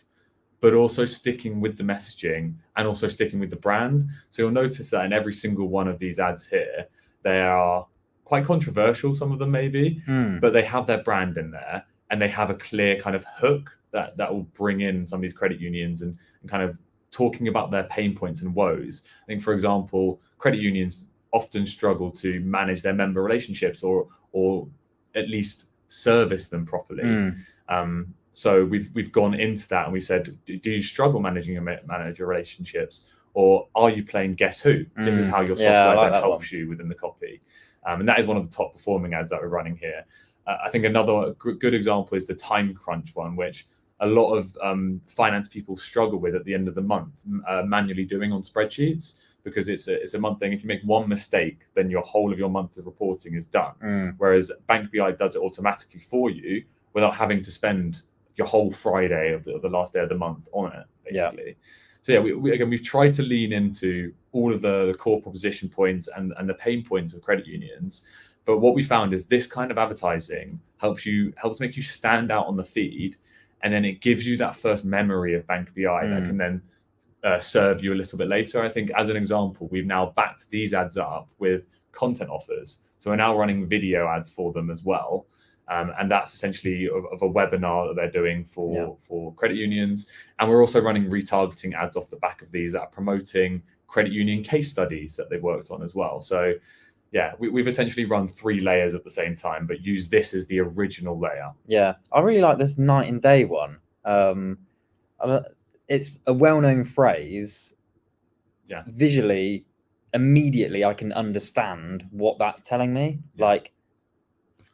but also sticking with the messaging and also sticking with the brand. So you'll notice that in every single one of these ads here, they are quite controversial, some of them maybe, but they have their brand in there, and they have a clear kind of hook that will bring in some of these credit unions and kind of talking about their pain points and woes. I think, for example, credit unions often struggle to manage their member relationships or at least service them properly. So we've gone into that and we said, do you struggle managing your manager relationships, or are you playing guess who? This is how your software then helps you within the copy. And that is one of the top performing ads that we're running here. I think another good example is the time crunch one, which a lot of finance people struggle with at the end of the month, manually doing on spreadsheets, because it's a month thing. If you make one mistake, then your whole of your month of reporting is done. Whereas Bank BI does it automatically for you without having to spend your whole Friday of the last day of the month on it, basically. So yeah, we've tried to lean into all of the core proposition points and the pain points of credit unions. But what we found is this kind of advertising helps make you stand out on the feed, and then it gives you that first memory of Bank BI that can then serve you a little bit later. I think, as an example, we've now backed these ads up with content offers. So we're now running video ads for them as well. And that's essentially of a webinar that they're doing for credit unions. And we're also running retargeting ads off the back of these that are promoting credit union case studies that they've worked on as well. So yeah, we've essentially run 3 layers at the same time, but use this as the original layer.
Yeah, I really like this night and day one. It's a well-known phrase.
Yeah.
Visually, immediately I can understand what that's telling me. Like,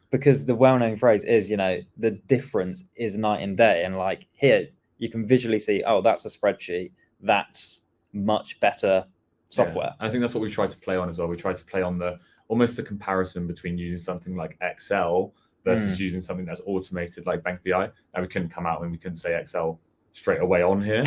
because the well-known phrase is, the difference is night and day. And like here, you can visually see, oh, that's a spreadsheet. That's much better software.
I think that's what we try to play on as well. We try to play on almost the comparison between using something like Excel versus using something that's automated like Bank BI. Now we couldn't come out and we couldn't say Excel straight away on here,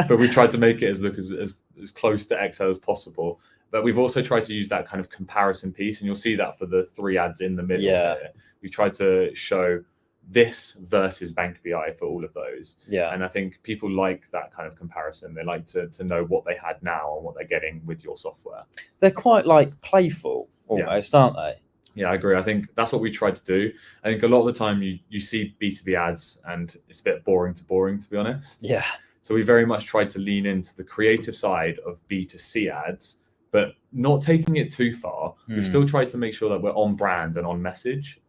but we tried to make it look as close to Excel as possible. But we've also tried to use that kind of comparison piece, and you'll see that for the 3 ads in the middle here. We tried to show this versus Bank BI for all of those. And I think people like that kind of comparison. They like to know what they had now and what they're getting with your software.
They're quite like playful almost, aren't they?
Yeah, I agree. I think that's what we tried to do. I think a lot of the time you see B2B ads and it's a bit boring, to be honest.
Yeah.
So we very much tried to lean into the creative side of B2C ads, but not taking it too far. We've still tried to make sure that we're on brand and on message.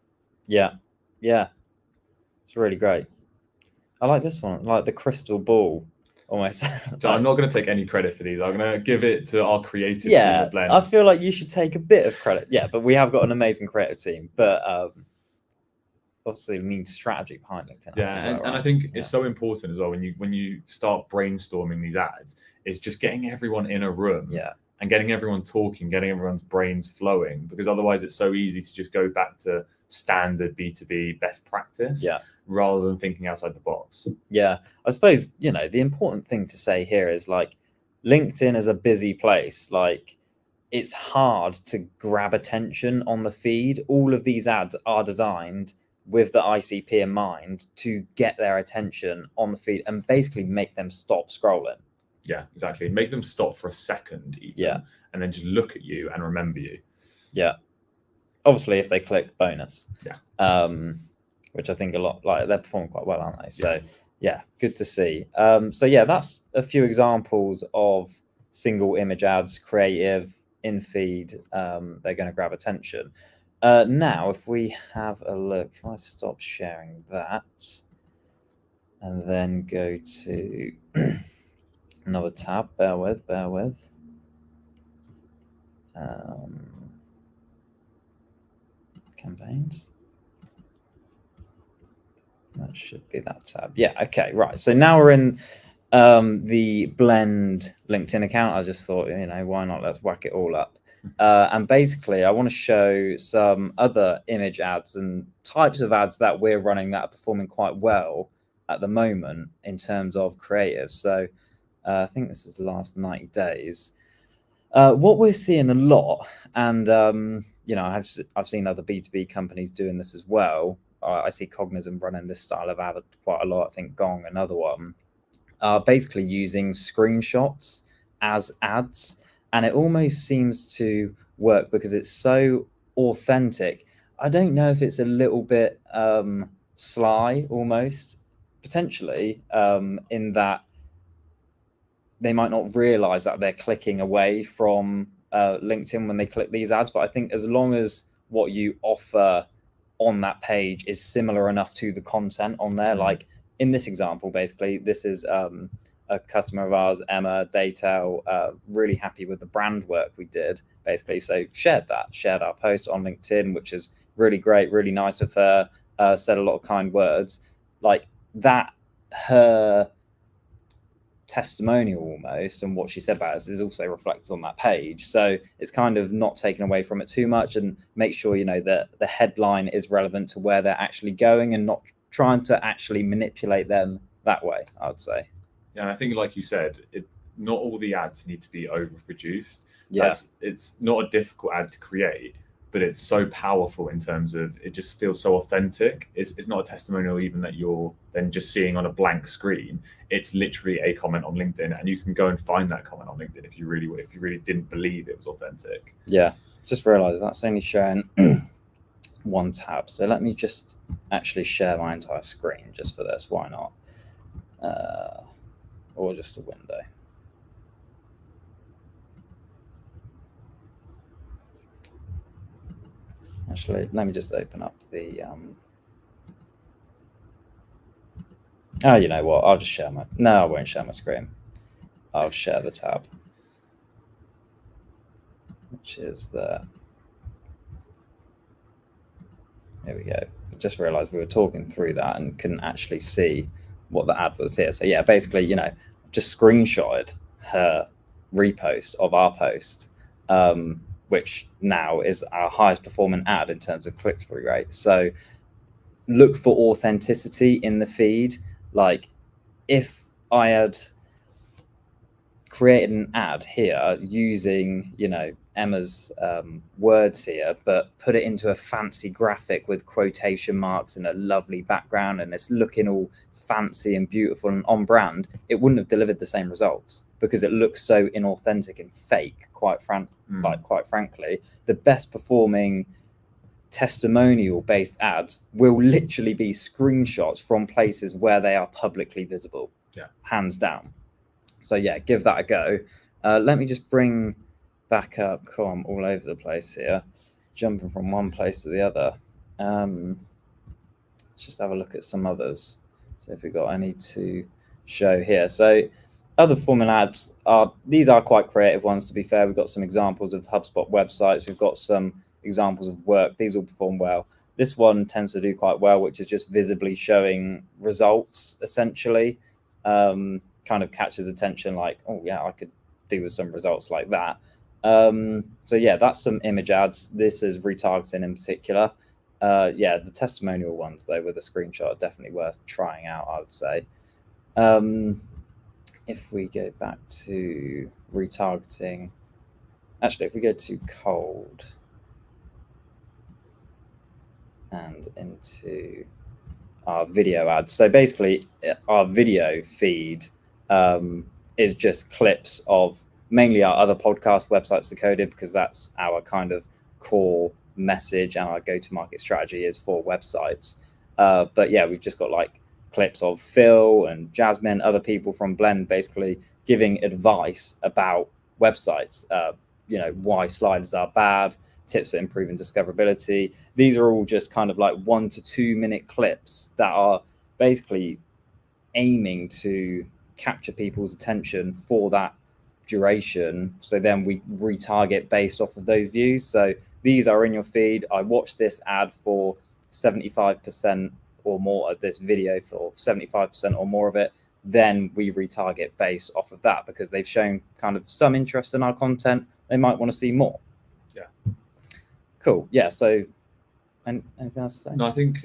Yeah. It's really great. I like this one, like the crystal ball almost.
I'm not going to take any credit for these. I'm going to give it to our creative team at Blend.
I feel like you should take a bit of credit. Yeah, but we have got an amazing creative team. But obviously, it means strategy behind LinkedIn.
And I think it's so important as well when you start brainstorming these ads, is just getting everyone in a room. And getting everyone talking, getting everyone's brains flowing, because otherwise it's so easy to just go back to standard B2B best practice rather than thinking outside the box.
I suppose, the important thing to say here is like LinkedIn is a busy place. Like it's hard to grab attention on the feed. All of these ads are designed with the ICP in mind to get their attention on the feed and basically make them stop scrolling.
Yeah, exactly. Make them stop for a second even, and then just look at you and remember you.
Obviously, if they click bonus. Which I think a lot, like they're performing quite well, aren't they? So good to see. That's a few examples of single image ads, creative, in feed. They're going to grab attention. Now, if we have a look, if I stop sharing that and then go to another tab, bear with. Campaigns. That should be that tab. Okay, right. So now we're in the Blend LinkedIn account. I just thought, why not? Let's whack it all up. And basically, I want to show some other image ads and types of ads that we're running that are performing quite well at the moment in terms of creative. So I think this is the last 90 days. What we're seeing a lot, and I've seen other B2B companies doing this as well. I see Cognizant running this style of ad quite a lot. I think Gong, another one, are basically using screenshots as ads, and it almost seems to work because it's so authentic. I don't know if it's a little bit sly, almost potentially, in that they might not realize that they're clicking away from LinkedIn when they click these ads. But I think as long as what you offer on that page is similar enough to the content on there, like in this example, basically, this is a customer of ours, Emma Daytel, really happy with the brand work we did, basically. So shared our post on LinkedIn, which is really great, really nice of her, said a lot of kind words. Like that, her testimonial almost, and what she said about us is also reflected on that page. So it's kind of not taken away from it too much, and make sure, you know, that the headline is relevant to where they're actually going and not trying to actually manipulate them that way, I would say.
Yeah, and I think, like you said, not all the ads need to be overproduced.
Yeah.
It's not a difficult ad to create, but it's so powerful in terms of it just feels so authentic. It's not a testimonial even that you're then just seeing on a blank screen. It's literally a comment on LinkedIn, and you can go and find that comment on LinkedIn if you really didn't believe it was authentic.
Yeah, just realized that's only showing one tab. So let me just actually share my entire screen just for this. Why not? Or just a window. Actually, let me just open up the oh, you know what? I'll just share my... No, I won't share my screen. I'll share the tab, which is there. Here we go. I just realized we were talking through that and couldn't actually see what the ad was here. So yeah, basically, you know, just screenshotted her repost of our post, which now is our highest performing ad in terms of click-through rate. So look for authenticity in the feed. Like if I had created an ad here using, you know, Emma's words here, but put it into a fancy graphic with quotation marks and a lovely background, and it's looking all fancy and beautiful and on brand, it wouldn't have delivered the same results because it looks so inauthentic and fake. Quite frankly, the best performing testimonial based ads will literally be screenshots from places where they are publicly visible.
Yeah, hands
down. So yeah, give that a go. Let me just bring back up. Cool, I'm all over the place here, jumping from one place to the other. Let's just have a look at some others. So if we've got any to show here. So other performing ads these are quite creative ones, to be fair. We've got some examples of HubSpot websites. We've got some examples of work. These all perform well. This one tends to do quite well, which is just visibly showing results, essentially. Kind of catches attention, like, oh yeah, I could do with some results like that. So yeah, that's some image ads. This is retargeting in particular. Yeah, the testimonial ones though with a screenshot are definitely worth trying out, I would say. If we go back to retargeting, actually, if we go to cold and into our video ads, so basically our video feed is just clips of mainly our other podcast, Websites Decoded, because that's our kind of core message, and our go-to-market strategy is for websites. But yeah, we've just got like clips of Phil and Jasmine, other people from Blend, basically giving advice about websites, you know, why sliders are bad, tips for improving discoverability. These are all just kind of like 1 to 2 minute clips that are basically aiming to capture people's attention for that duration. So then we retarget based off of those views. So these are in your feed. I watched this ad for 75% or more of this video for 75% or more of it. Then we retarget based off of that because they've shown kind of some interest in our content. They might want to see more.
Yeah.
Cool. Yeah. So anything else to say?
No, I think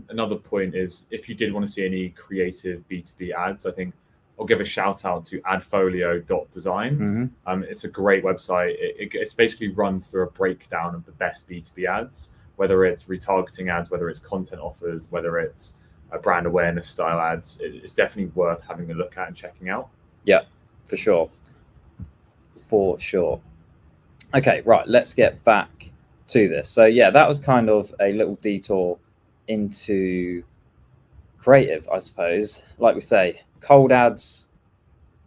another point is if you did want to see any creative B2B ads, I think I'll give a shout out to adfolio.design. It's a great website. It basically runs through a breakdown of the best B2B ads, whether it's retargeting ads, whether it's content offers, whether it's brand awareness style ads. It's definitely worth having a look at and checking out.
Yeah, for sure. For sure. Okay, right, let's get back to this. So yeah, that was kind of a little detour into creative, I suppose. Like we say, cold ads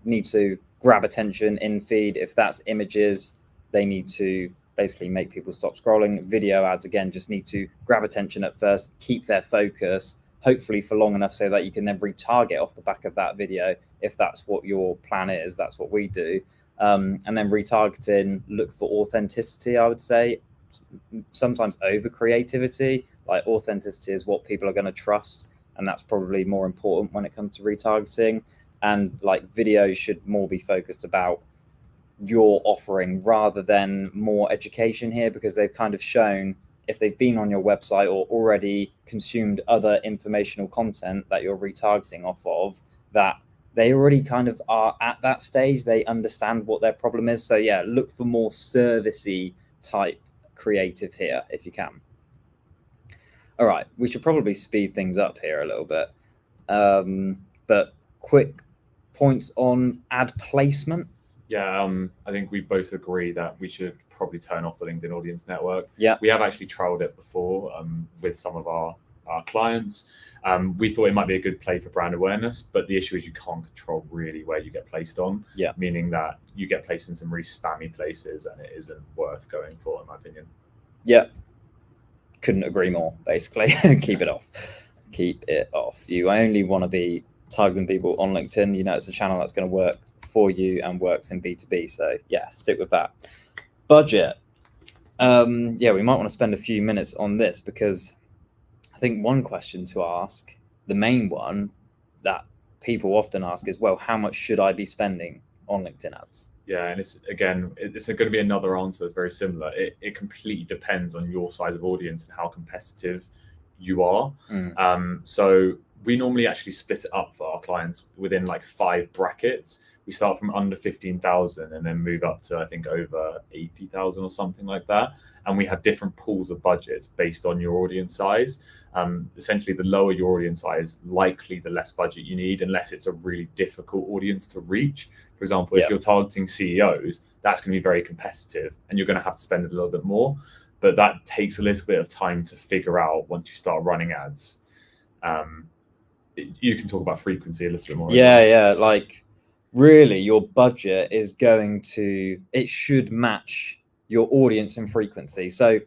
need to grab attention in feed. If that's images, they need to basically make people stop scrolling. Video ads, again, just need to grab attention at first, keep their focus, hopefully for long enough so that you can then retarget off the back of that video. If that's what your plan is, that's what we do. And then retargeting, look for authenticity, I would say, sometimes over creativity. Like authenticity is what people are going to trust, and that's probably more important when it comes to retargeting. And like videos should more be focused about your offering rather than more education here, because they've kind of shown, if they've been on your website or already consumed other informational content that you're retargeting off of, that they already kind of are at that stage. They understand what their problem is. So yeah, look for more servicey type creative here if you can. All right, we should probably speed things up here a little bit. But quick points on ad placement.
Yeah, I think we both agree that we should probably turn off the LinkedIn Audience Network.
Yeah,
we have actually trialed it before with some of our clients. We thought it might be a good play for brand awareness, but the issue is you can't control really where you get placed on.
Yeah,
meaning that you get placed in some really spammy places, and it isn't worth going for, in my opinion.
Yeah, couldn't agree more. Basically, keep it off. Keep it off. You only want to be targeting people on LinkedIn. You know, it's a channel that's going to work for you and works in B2B. So yeah, stick with that. Budget. Yeah, we might want to spend a few minutes on this, because I think one question to ask, the main one that people often ask is, well, how much should I be spending on LinkedIn ads?
Yeah, and it's going to be another answer that's very similar. It completely depends on your size of audience and how competitive you are. So we normally actually split it up for our clients within like 5 brackets. We start from under 15,000 and then move up to, I think, over 80,000 or something like that. And we have different pools of budgets based on your audience size. Essentially, the lower your audience size, likely the less budget you need, unless it's a really difficult audience to reach. For example, if you're targeting CEOs, that's going to be very competitive and you're going to have to spend a little bit more. But that takes a little bit of time to figure out once you start running ads. You can talk about frequency a little bit more.
Yeah, like really your budget is going to, it should match your audience and frequency. So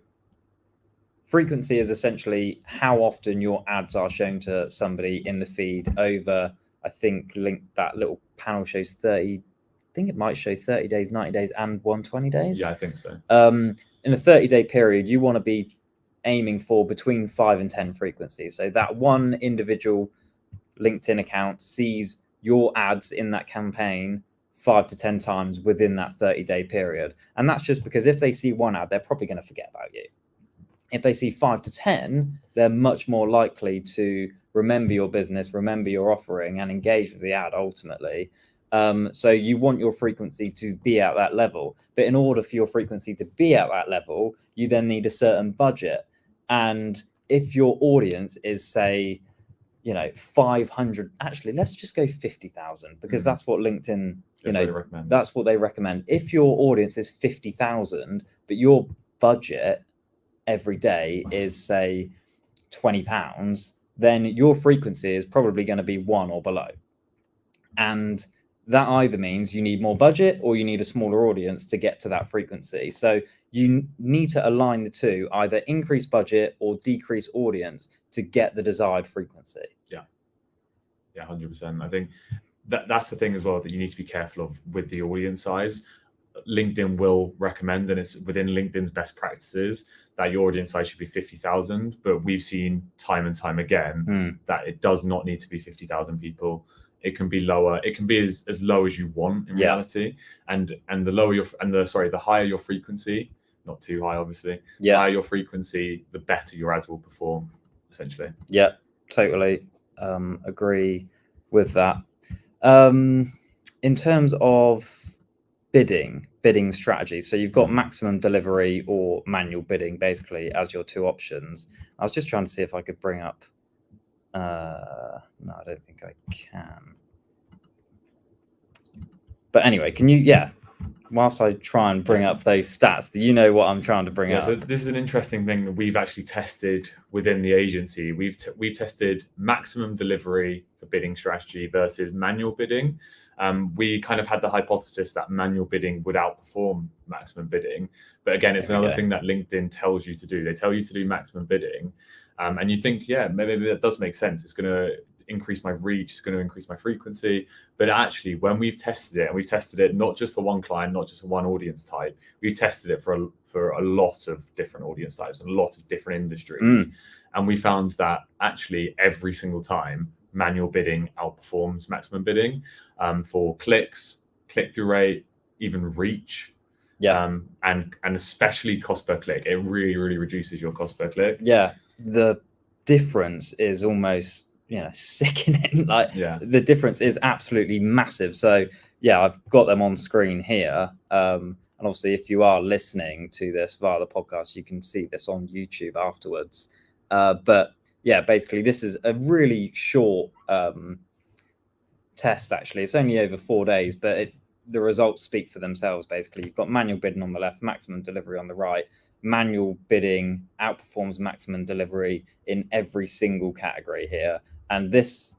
frequency is essentially how often your ads are shown to somebody in the feed over, I think that little panel shows 30, I think it might show 30 days, 90 days and 120 days.
Yeah, I think so.
In a 30-day period, you want to be aiming for between 5 and 10 frequencies. So that one individual LinkedIn account sees your ads in that campaign 5 to 10 times within that 30-day period. And that's just because if they see one ad, they're probably going to forget about you. If they see 5 to 10, they're much more likely to remember your business, remember your offering, and engage with the ad ultimately. So you want your frequency to be at that level. But in order for your frequency to be at that level, you then need a certain budget. And if your audience is, say, 500, actually, let's just go 50,000, because that's what LinkedIn, that's what they recommend. If your audience is 50,000, but your budget every day is, say, £20, then your frequency is probably going to be 1 or below. And that either means you need more budget or you need a smaller audience to get to that frequency. So you need to align the two, either increase budget or decrease audience to get the desired frequency.
Yeah, 100%. I think that's the thing as well that you need to be careful of with the audience size. LinkedIn will recommend, and it's within LinkedIn's best practices, that your audience size should be 50,000. But we've seen time and time again that it does not need to be 50,000 people. It can be lower. It can be as low as you want in reality. And the higher your frequency, not too high, obviously. The higher your frequency, the better your ads will perform, essentially.
Yeah, totally agree with that. In terms of bidding strategy, so you've got maximum delivery or manual bidding basically as your two options. I was just trying to see if I could bring up no, I don't think I can, but anyway, can you whilst I try and bring up those stats, you know what I'm trying to bring up.
So this is an interesting thing that we've actually tested within the agency. We've tested maximum delivery for bidding strategy versus manual bidding. We kind of had the hypothesis that manual bidding would outperform maximum bidding. But again, it's another thing that LinkedIn tells you to do. They tell you to do maximum bidding. And you think, maybe that does make sense. It's going to increase my reach, it's going to increase my frequency. But actually, when we've tested it, and we've tested it not just for one client, not just for one audience type, we've tested it for a lot of different audience types and a lot of different industries. And we found that actually every single time, manual bidding outperforms maximum bidding for clicks, click-through rate, even reach. And especially cost per click. It really, really reduces your cost per click.
The difference is almost sickening. The difference is absolutely massive. So I've got them on screen here, and obviously if you are listening to this via the podcast, you can see this on YouTube afterwards. But basically this is a really short test. Actually, it's only over 4 days, but the results speak for themselves. Basically, you've got manual bidding on the left, maximum delivery on the right. Manual bidding outperforms maximum delivery in every single category here. And this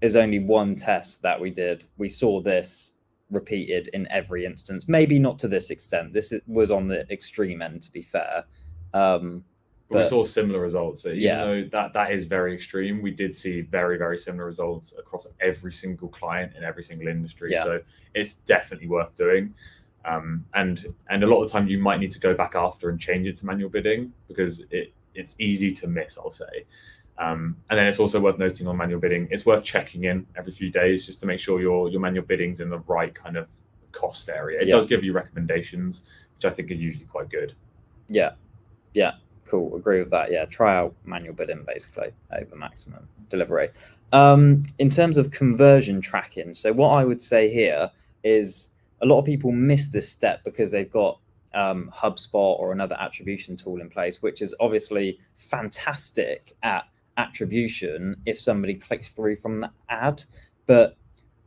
is only one test that we did. We saw this repeated in every instance, maybe not to this extent. This was on the extreme end, to be fair.
But we saw similar results. So even though that is very extreme, we did see very, very similar results across every single client in every single industry. So it's definitely worth doing. And a lot of the time you might need to go back after and change it to manual bidding because it's easy to miss, I'll say. And then it's also worth noting on manual bidding, it's worth checking in every few days just to make sure your manual bidding's in the right kind of cost area. It does give you recommendations, which I think are usually quite good.
Cool, agree with that. Try out manual bidding basically over maximum delivery. In terms of conversion tracking, so what I would say here is a lot of people miss this step because they've got HubSpot or another attribution tool in place, which is obviously fantastic at attribution if somebody clicks through from the ad. But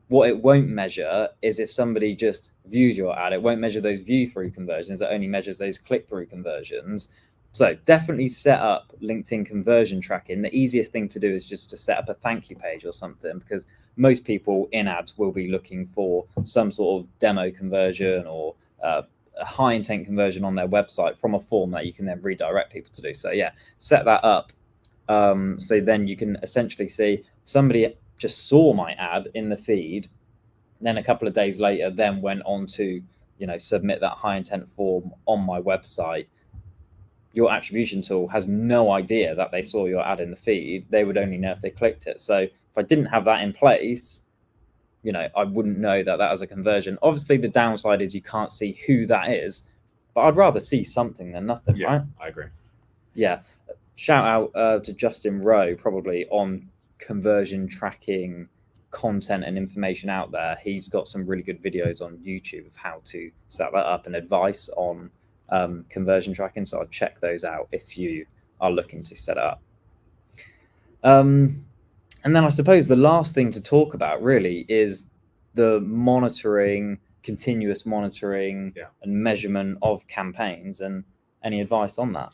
what it won't measure is if somebody just views your ad. It won't measure those view through conversions. It only measures those click through conversions. So definitely set up LinkedIn conversion tracking. The easiest thing to do is just to set up a thank you page or something, because most people in ads will be looking for some sort of demo conversion or a high intent conversion on their website from a form that you can then redirect people to do. So set that up. So then you can essentially see somebody just saw my ad in the feed, then a couple of days later then went on to submit that high intent form on my website. Your attribution tool has no idea that they saw your ad in the feed. They would only know if they clicked it. So if I didn't have that in place, I wouldn't know that was a conversion. Obviously, the downside is you can't see who that is, but I'd rather see something than nothing, right?
I agree.
Shout out to Justin Rowe, probably on conversion tracking content and information out there. He's got some really good videos on YouTube of how to set that up and advice on conversion tracking, so I'll check those out if you are looking to set it up. And then I suppose the last thing to talk about really is the monitoring, continuous monitoring and measurement of campaigns, and any advice on that.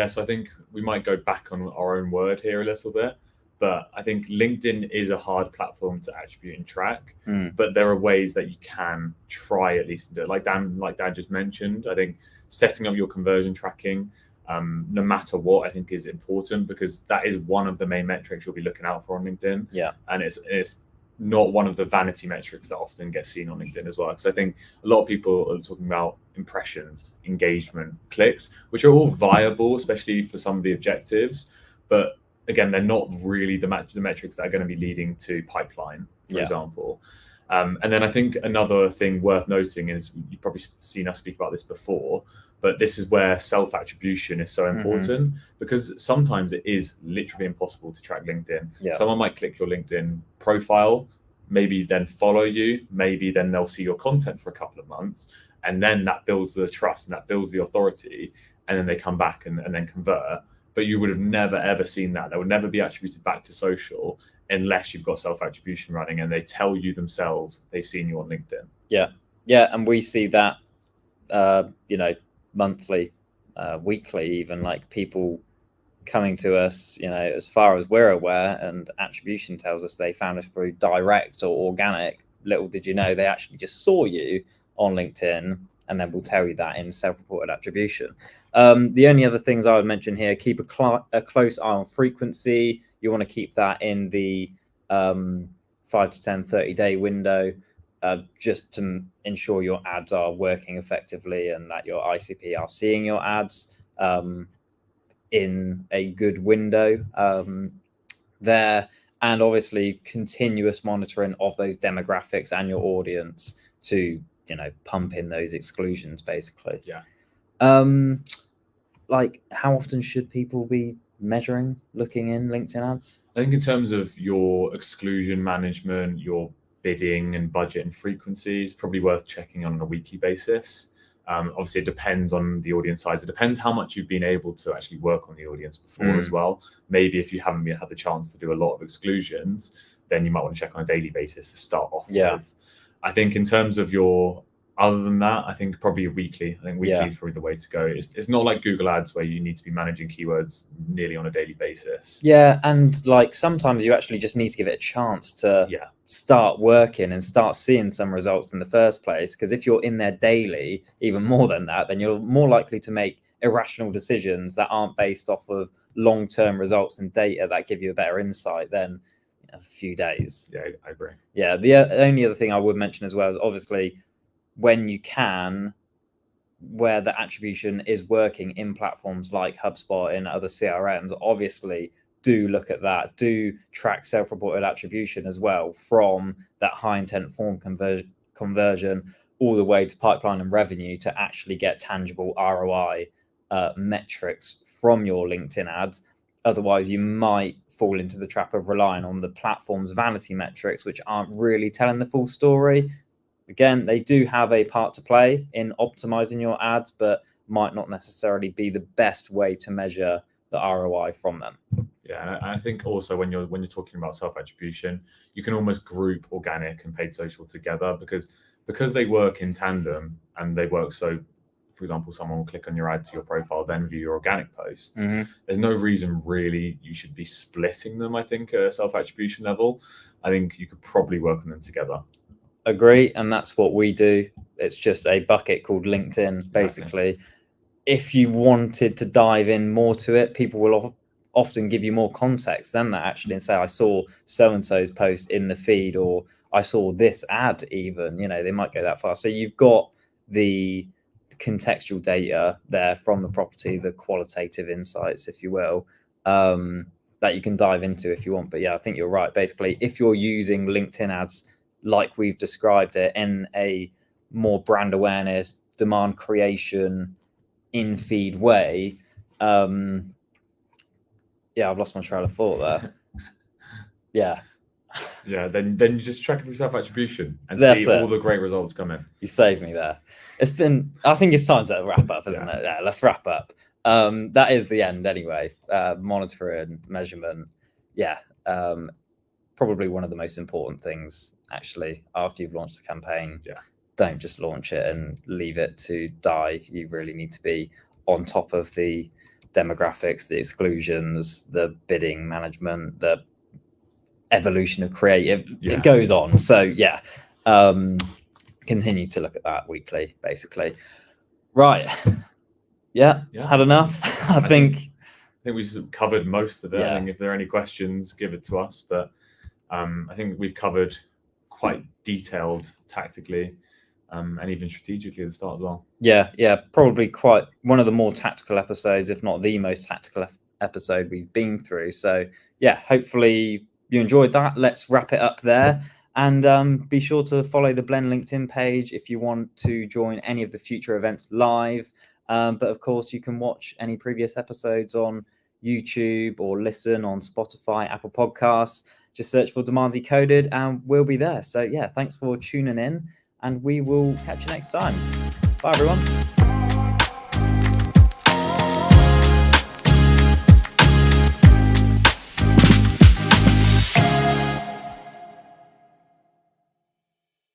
So I think we might go back on our own word here a little bit, but I think LinkedIn is a hard platform to attribute and track, but there are ways that you can try at least to do it. Like Dan just mentioned, I think setting up your conversion tracking, no matter what, I think is important, because that is one of the main metrics you'll be looking out for on LinkedIn. And it's not one of the vanity metrics that often get seen on LinkedIn as well. Because I think a lot of people are talking about impressions, engagement, clicks, which are all viable, especially for some of the objectives. But again, they're not really the metrics that are going to be leading to pipeline, for example. And then I think another thing worth noting is, you've probably seen us speak about this before, but this is where self-attribution is so important, because sometimes it is literally impossible to track LinkedIn. Someone might click your LinkedIn profile, maybe then follow you, maybe then they'll see your content for a couple of months, and then that builds the trust and that builds the authority, and then they come back and then convert. But you would have never ever seen that. That would never be attributed back to social unless you've got self-attribution running and they tell you themselves they've seen you on LinkedIn.
Yeah, and we see that monthly, weekly, even, like people coming to us, as far as we're aware, and attribution tells us they found us through direct or organic. Little did you know they actually just saw you on LinkedIn, and then we'll tell you that in self-reported attribution. The only other things I would mention here: keep a close eye on frequency. You want to keep that in the 5 to 10, 30-day window, just to ensure your ads are working effectively and that your ICP are seeing your ads in a good window there. And obviously continuous monitoring of those demographics and your audience to pump in those exclusions, basically. Like, how often should people be measuring, looking in LinkedIn ads?
I think in terms of your exclusion management, your bidding and budget and frequency, is probably worth checking on a weekly basis. Obviously, it depends on the audience size. It depends how much you've been able to actually work on the audience before as well. Maybe if you haven't had the chance to do a lot of exclusions, then you might want to check on a daily basis to start off with. I think in terms of other than that, I think probably weekly. I think weekly is probably the way to go. It's not like Google Ads where you need to be managing keywords nearly on a daily basis.
Yeah, and like sometimes you actually just need to give it a chance to start working and start seeing some results in the first place. Because if you're in there daily, even more than that, then you're more likely to make irrational decisions that aren't based off of long-term results and data that give you a better insight than a few days.
Yeah, I agree.
Yeah, the only other thing I would mention as well is obviously, when you can, where the attribution is working in platforms like HubSpot and other CRMs, obviously do look at that. Do track self-reported attribution as well, from that high intent form conversion all the way to pipeline and revenue, to actually get tangible ROI metrics from your LinkedIn ads. Otherwise, you might fall into the trap of relying on the platform's vanity metrics, which aren't really telling the full story. Again, they do have a part to play in optimizing your ads, but might not necessarily be the best way to measure the ROI from them.
Yeah, and I think also when you're talking about self-attribution, you can almost group organic and paid social together because they work in tandem and they work. So, for example, someone will click on your ad to your profile, then view your organic posts. There's no reason really you should be splitting them. I think at a self-attribution level, I think you could probably work on them together.
Agree, and that's what we do. It's just a bucket called LinkedIn, basically. Exactly. If you wanted to dive in more to it, people will often give you more context than that, actually, and say, I saw so-and-so's post in the feed, or I saw this ad even. They might go that far. So you've got the contextual data there from the property, the qualitative insights, if you will, that you can dive into if you want. But yeah, I think you're right. Basically, if you're using LinkedIn ads like we've described it, in a more brand awareness, demand creation, in-feed way, I've lost my trail of thought there.
Then you just track it for self-attribution and see all the great results come in.
You saved me there. I think it's time to wrap up, isn't it? Yeah, let's wrap up. That is the end anyway. Monitoring, measurement. Probably one of the most important things, actually, after you've launched the campaign. Don't just launch it and leave it to die. You really need to be on top of the demographics, the exclusions, the bidding management, the evolution of creative. It goes on. So continue to look at that weekly, basically. Right. Had enough. I think
we've covered most of it. I think if there are any questions, give it to us. But I think we've covered quite detailed tactically and even strategically at the start as well.
Probably quite one of the more tactical episodes, if not the most tactical episode we've been through. So hopefully you enjoyed that. Let's wrap it up there. And be sure to follow the Blend LinkedIn page if you want to join any of the future events live. But of course, you can watch any previous episodes on YouTube or listen on Spotify, Apple Podcasts. just search for Demand Decoded and we'll be there. So yeah, thanks for tuning in, and we will catch you next time. Bye everyone.